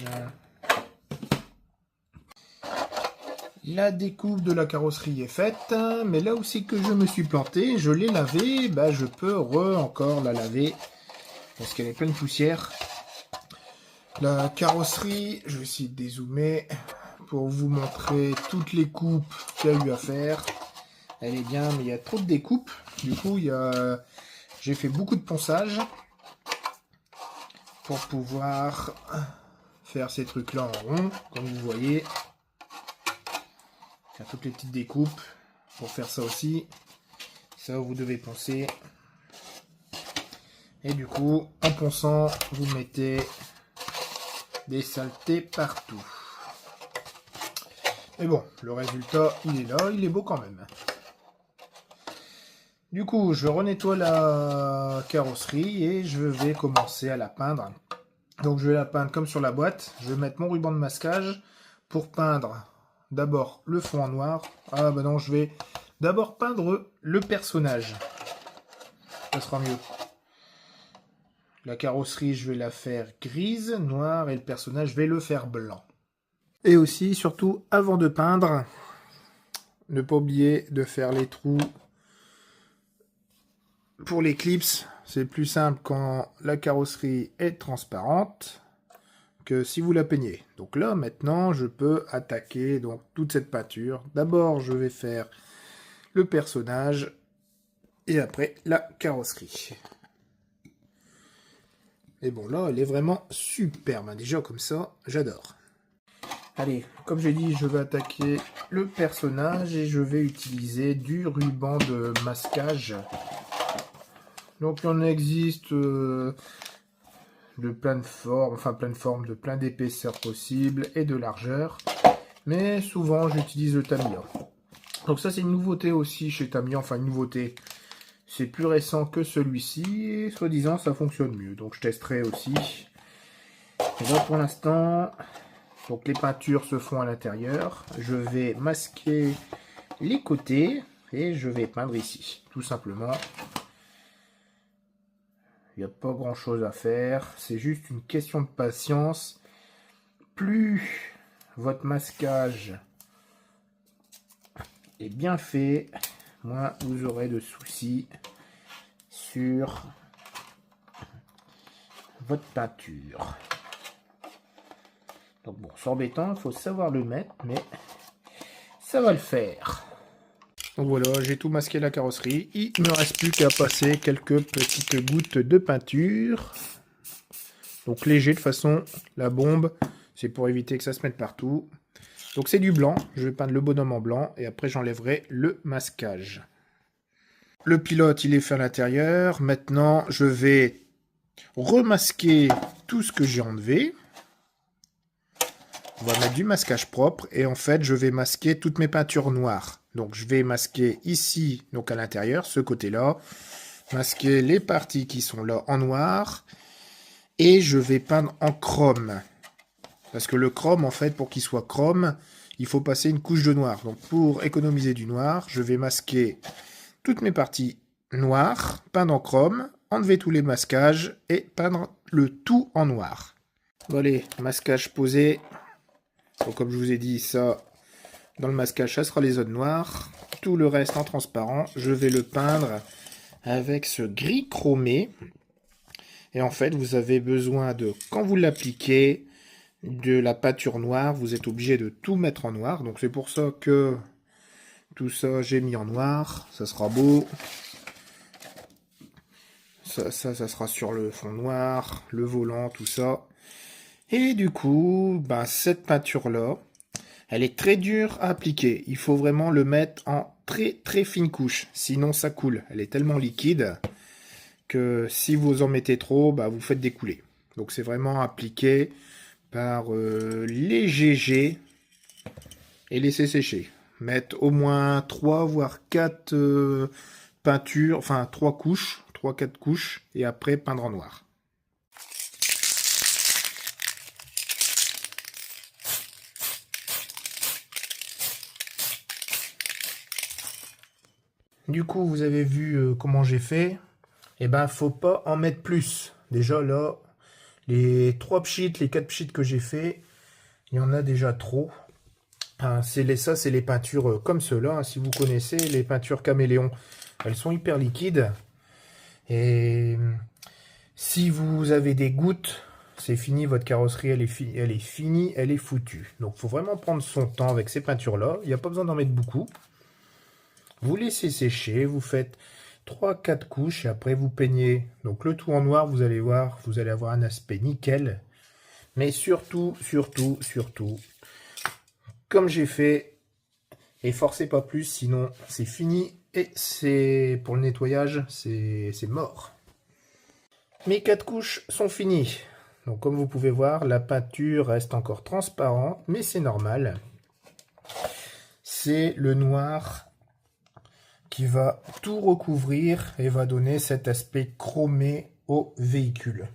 La découpe de la carrosserie est faite, mais là aussi que je me suis planté, je l'ai lavée, bah je peux encore la laver parce qu'elle est pleine de poussière. La carrosserie, je vais essayer de dézoomer pour vous montrer toutes les coupes qu'il y a eu à faire. Elle est bien, mais il y a trop de découpes. Du coup, il y a J'ai fait beaucoup de ponçage pour pouvoir faire ces trucs-là en rond, comme vous voyez. Faire toutes les petites découpes pour faire ça aussi. Ça, vous devez poncer. Et du coup, en ponçant, vous mettez des saletés partout. Mais bon, le résultat, il est là, il est beau quand même. Du coup, je renettoie la carrosserie et je vais commencer à la peindre. Donc je vais la peindre comme sur la boîte. Je vais mettre mon ruban de masquage pour peindre d'abord le fond en noir. Ah bah non, je vais d'abord peindre le personnage. Ça sera mieux. La carrosserie, je vais la faire grise, noire, et le personnage, je vais le faire blanc. Et aussi, surtout, avant de peindre, ne pas oublier de faire les trous pour les clips. C'est plus simple quand la carrosserie est transparente que si vous la peignez. Donc là, maintenant, je peux attaquer donc toute cette peinture. D'abord, je vais faire le personnage et après la carrosserie. Et bon, là, elle est vraiment superbe. Déjà, comme ça, j'adore. Allez, comme j'ai dit, je vais attaquer le personnage et je vais utiliser du ruban de masquage. Donc, il en existe de plein de formes, de plein d'épaisseurs possibles et de largeur. Mais souvent, j'utilise le Tamiya. Donc ça, c'est une nouveauté aussi chez Tamiya. Enfin, une nouveauté. C'est plus récent que celui-ci et soi-disant, ça fonctionne mieux. Donc, je testerai aussi. Et là, pour l'instant, donc les peintures se font à l'intérieur. Je vais masquer les côtés et je vais peindre ici, tout simplement. Il n'y a pas grand chose à faire, c'est juste une question de patience. Plus votre masquage est bien fait, moins vous aurez de soucis sur votre peinture. Donc bon, c'est embêtant, il faut savoir le mettre, mais ça va le faire. Donc voilà, j'ai tout masqué la carrosserie. Il ne me reste plus qu'à passer quelques petites gouttes de peinture. Donc léger de façon, la bombe, c'est pour éviter que ça se mette partout. Donc c'est du blanc, je vais peindre le bonhomme en blanc et après j'enlèverai le masquage. Le pilote, il est fait à l'intérieur. Maintenant, je vais remasquer tout ce que j'ai enlevé. On va mettre du masquage propre et en fait, je vais masquer toutes mes peintures noires. Donc, je vais masquer ici, donc à l'intérieur, ce côté-là. Masquer les parties qui sont là en noir. Et je vais peindre en chrome. Parce que le chrome, en fait, pour qu'il soit chrome, il faut passer une couche de noir. Donc, pour économiser du noir, je vais masquer toutes mes parties noires, peindre en chrome, enlever tous les masquages et peindre le tout en noir. Bon, allez, masquage posé. Donc, comme je vous ai dit, ça, dans le masquage, ça sera les zones noires. Tout le reste en transparent, je vais le peindre avec ce gris chromé. Et en fait, vous avez besoin de, quand vous l'appliquez, de la peinture noire. Vous êtes obligé de tout mettre en noir. Donc, c'est pour ça que tout ça, j'ai mis en noir. Ça sera beau. Ça sera sur le fond noir, le volant, tout ça. Et du coup, ben, cette peinture-là, elle est très dure à appliquer. Il faut vraiment le mettre en très très fine couche. Sinon, ça coule. Elle est tellement liquide que si vous en mettez trop, bah, vous faites découler. Donc, c'est vraiment appliqué par léger jet et laisser sécher. Mettre au moins 3 voire 4 peintures, enfin 3 couches, 3-4 couches, et après peindre en noir. Du coup, vous avez vu comment j'ai fait. Et ben, faut pas en mettre plus. Déjà là, les 3 pchits, les 4 pchits que j'ai fait, il y en a déjà trop. Enfin, ça, c'est les peintures comme ceux-là. Hein. Si vous connaissez les peintures caméléon, elles sont hyper liquides. Et si vous avez des gouttes, c'est fini, votre carrosserie, elle est finie, elle est foutue. Donc, il faut vraiment prendre son temps avec ces peintures-là. Il n'y a pas besoin d'en mettre beaucoup. Vous laissez sécher, vous faites 3-4 couches et après vous peignez. Donc le tout en noir, vous allez voir, vous allez avoir un aspect nickel. Mais surtout, comme j'ai fait, et forcez pas plus, sinon c'est fini et c'est pour le nettoyage, c'est mort. Mes 4 couches sont finies. Donc comme vous pouvez voir, la peinture reste encore transparente, mais c'est normal. C'est le noir qui va tout recouvrir et va donner cet aspect chromé au véhicule.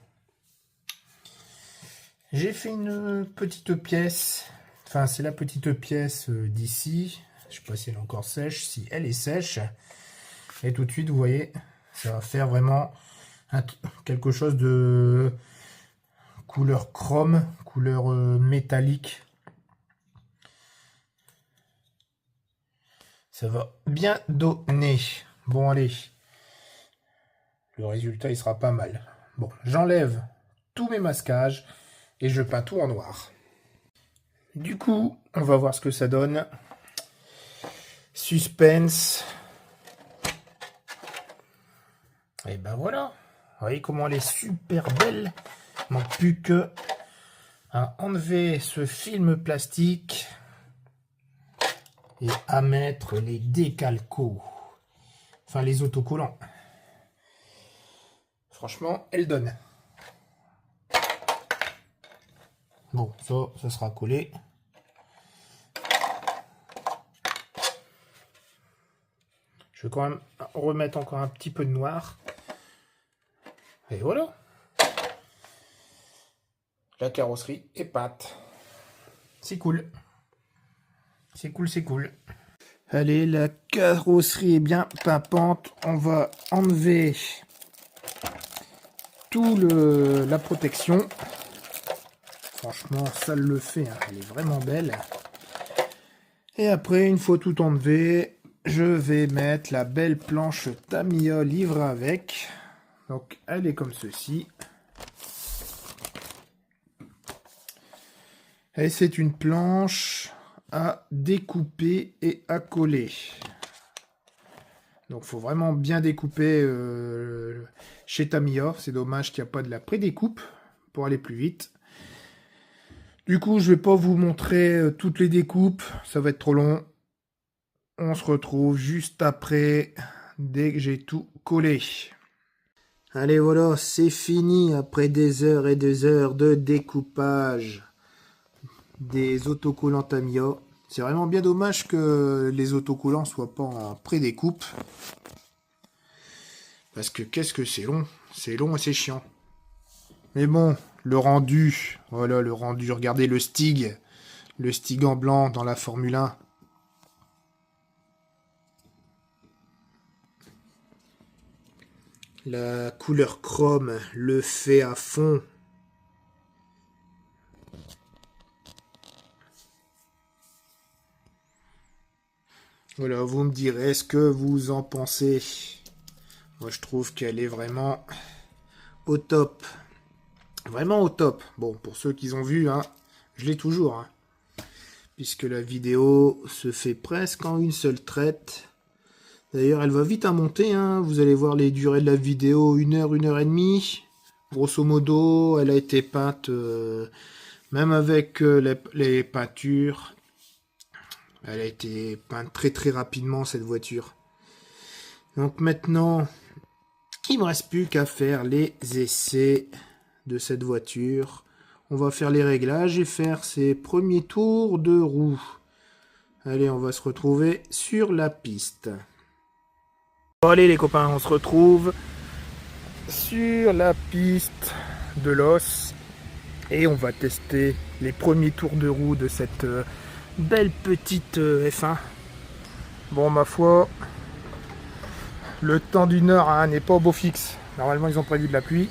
J'ai fait une petite pièce, enfin c'est la petite pièce d'ici, je ne sais pas si elle est encore sèche, si elle est sèche, et tout de suite vous voyez, ça va faire vraiment quelque chose de couleur chrome, couleur métallique. Ça va bien donner. Bon allez, le résultat il sera pas mal. Bon, j'enlève tous mes masquages et je peins tout en noir. Du coup, on va voir ce que ça donne. Suspense. Et ben voilà. Vous voyez comment elle est super belle. Il manque plus que à enlever ce film plastique et à mettre les décalcos. Enfin, les autocollants. Franchement, elle donne. Bon, ça sera collé. Je vais quand même remettre encore un petit peu de noir. Et voilà. La carrosserie est peinte. C'est cool. C'est cool, c'est cool. Allez, la carrosserie est bien pimpante. On va enlever tout la protection. Franchement, ça le fait, hein. Elle est vraiment belle. Et après, une fois tout enlevé, je vais mettre la belle planche Tamiya livrée avec. Donc, elle est comme ceci. Et c'est une planche à découper et à coller. Donc, il faut vraiment bien découper chez Tamiya. C'est dommage qu'il n'y a pas de la pré-découpe pour aller plus vite. Du coup, je ne vais pas vous montrer toutes les découpes, ça va être trop long. On se retrouve juste après, dès que j'ai tout collé. Allez, voilà, c'est fini après des heures et des heures de découpage des autocollants Tamiya. C'est vraiment bien dommage que les autocollants ne soient pas en pré-découpe. Parce que qu'est-ce que c'est long et c'est chiant. Mais bon, le rendu, voilà le rendu, regardez le Stig en blanc dans la Formule 1. La couleur chrome le fait à fond. Voilà, vous me direz ce que vous en pensez. Moi, je trouve qu'elle est vraiment au top. Vraiment au top. Bon, pour ceux qui ont vu, hein, je l'ai toujours. Hein, puisque la vidéo se fait presque en une seule traite. D'ailleurs, elle va vite à monter. Hein, vous allez voir les durées de la vidéo, 1 heure, 1 heure et demie. Grosso modo, elle a été peinte, même avec les peintures. Elle a été peinte très très rapidement, cette voiture. Donc maintenant, il ne me reste plus qu'à faire les essais de cette voiture. On va faire les réglages et faire ses premiers tours de roue. Allez, on va se retrouver sur la piste. Bon, allez les copains, on se retrouve sur la piste de l'os et on va tester les premiers tours de roue de cette belle petite F1. Bon, ma foi, le temps d'une heure hein, n'est pas au beau fixe. Normalement, ils ont prévu de la pluie.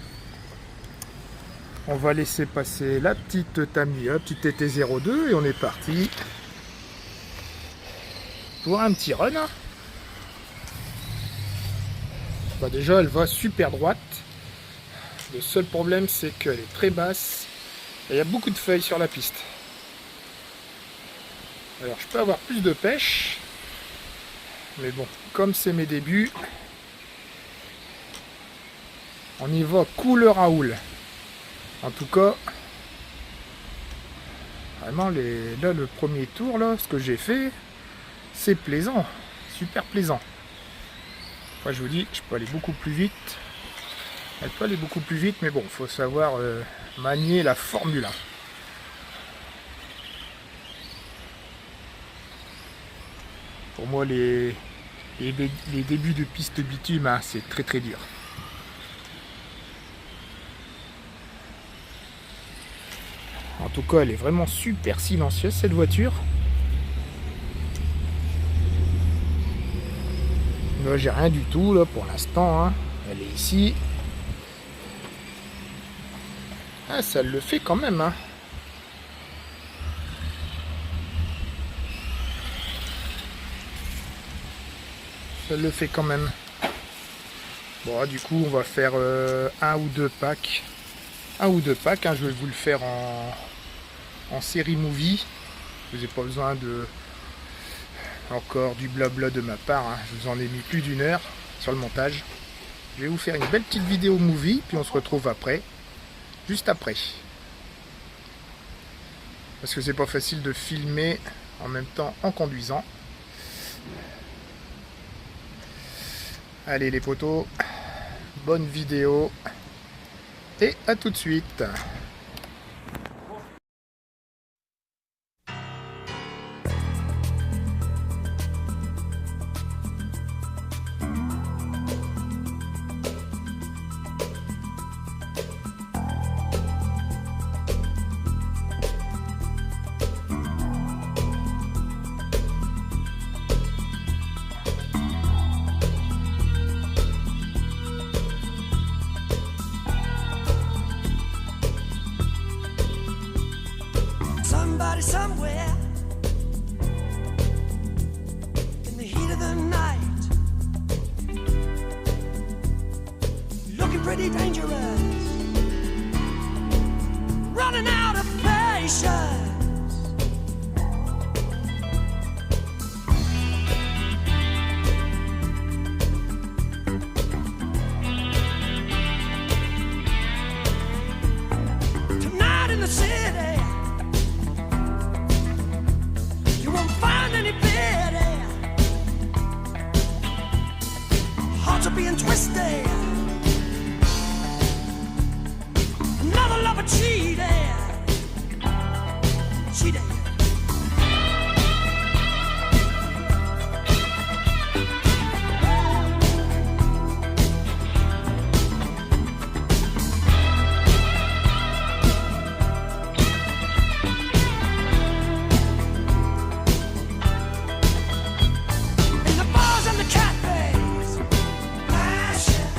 On va laisser passer la petite Tamiya, petite TT02 et on est parti pour un petit run. Bah déjà, elle va super droite. Le seul problème, c'est qu'elle est très basse et il y a beaucoup de feuilles sur la piste. Alors, je peux avoir plus de pêche, mais bon, comme c'est mes débuts, On y va couleur Raoul. En tout cas, vraiment, là, le premier tour, là, ce que j'ai fait, c'est plaisant. Super plaisant. Moi, je vous dis, je peux aller beaucoup plus vite. Elle peut aller beaucoup plus vite, mais bon, faut savoir manier la Formule 1. Pour moi, les débuts de piste bitume, hein, c'est très très dur. En tout cas, elle est vraiment super silencieuse, cette voiture. Là, j'ai rien du tout là pour l'instant. Hein. Elle est ici. Ah, ça le fait quand même. Hein. Ça le fait quand même. Bon, du coup, on va faire un ou deux packs. Un ou deux packs. Hein. Je vais vous le faire en série movie. Vous n'avez pas besoin de encore du blabla de ma part. Hein. Je vous en ai mis plus d'1 heure sur le montage. Je vais vous faire une belle petite vidéo movie, puis on se retrouve après. Juste après. Parce que c'est pas facile de filmer en même temps en conduisant. Allez les potos, bonne vidéo et à tout de suite. Somebody somewhere in the heat of the night, looking pretty dangerous, running out of patience. Tonight in the city, you won't find any pity. Hearts are being twisted. Another lover cheated. Cheated. In the bars and the cafes, passion.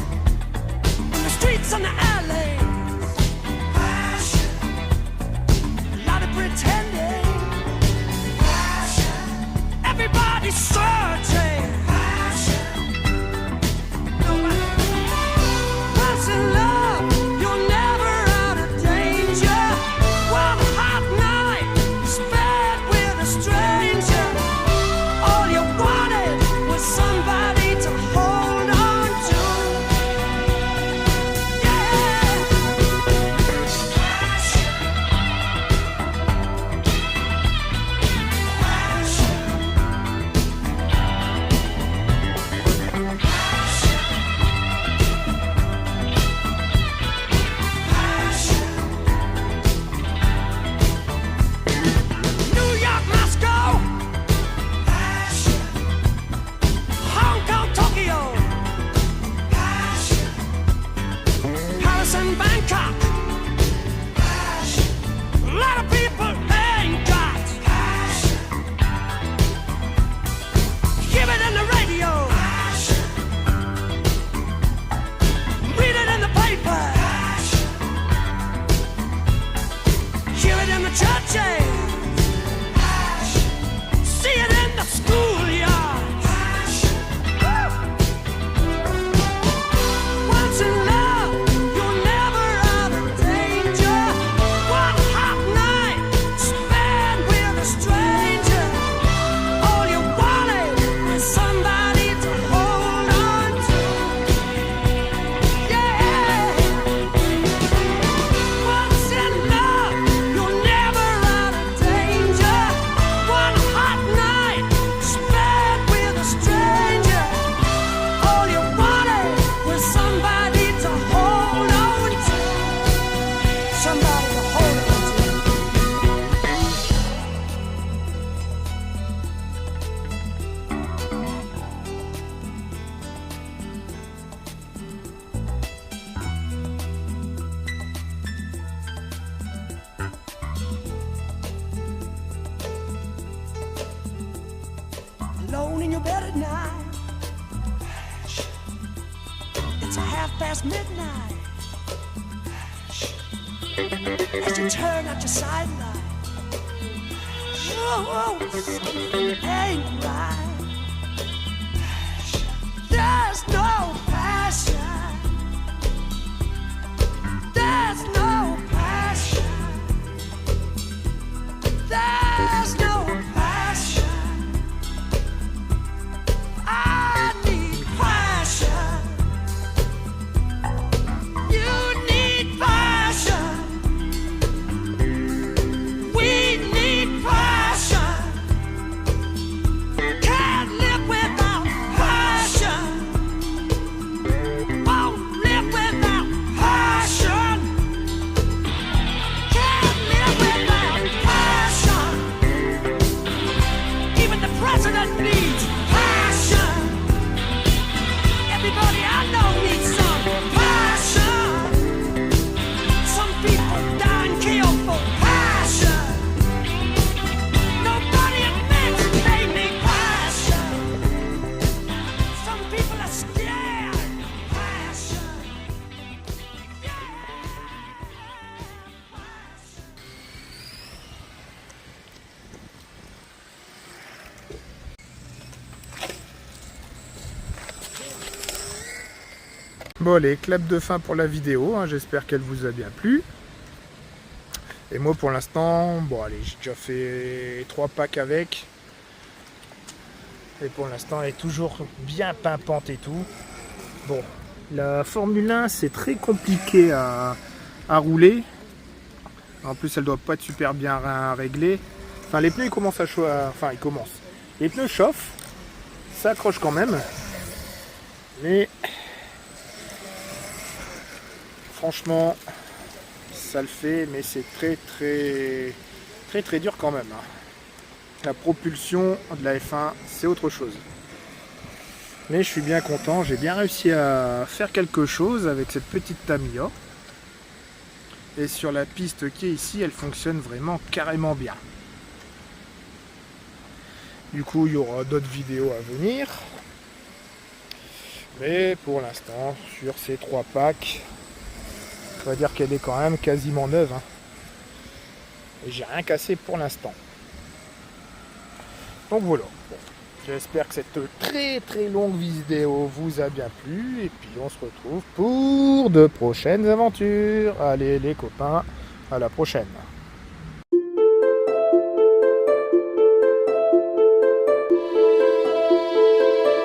in your bed at night. It's midnight. As you turn out your sidelight. Oh, something ain't right. There's no passion. There's no passion. There's no passion. I need passion. You need passion. We need passion. Can't live without passion. Won't live without passion. Can't live without passion. Even the president needs passion. Everybody I know needs some passion. Some people die and kill for passion. Nobody admits they need passion. Some people are scared. Passion. Bon, allez, clap de fin pour la vidéo, hein, j'espère qu'elle vous a bien plu. Et moi pour l'instant, bon allez, j'ai déjà fait 3 packs avec. Et pour l'instant elle est toujours bien pimpante et tout. Bon, la Formule 1 c'est très compliqué à rouler. En plus elle doit pas être super bien réglée. Enfin les pneus ils commencent à chauffer, enfin ils commencent. Les pneus chauffent, ça accroche quand même. Mais franchement, ça le fait, mais c'est très dur quand même. La propulsion de la F1, c'est autre chose. Mais je suis bien content, j'ai bien réussi à faire quelque chose avec cette petite Tamiya. Et sur la piste qui est ici, elle fonctionne vraiment carrément bien. Du coup, il y aura d'autres vidéos à venir. Mais pour l'instant, sur ces 3 packs, on va dire qu'elle est quand même quasiment neuve. Hein. Et j'ai rien cassé pour l'instant. Donc voilà. Bon. J'espère que cette très longue vidéo vous a bien plu. Et puis on se retrouve pour de prochaines aventures. Allez les copains, à la prochaine.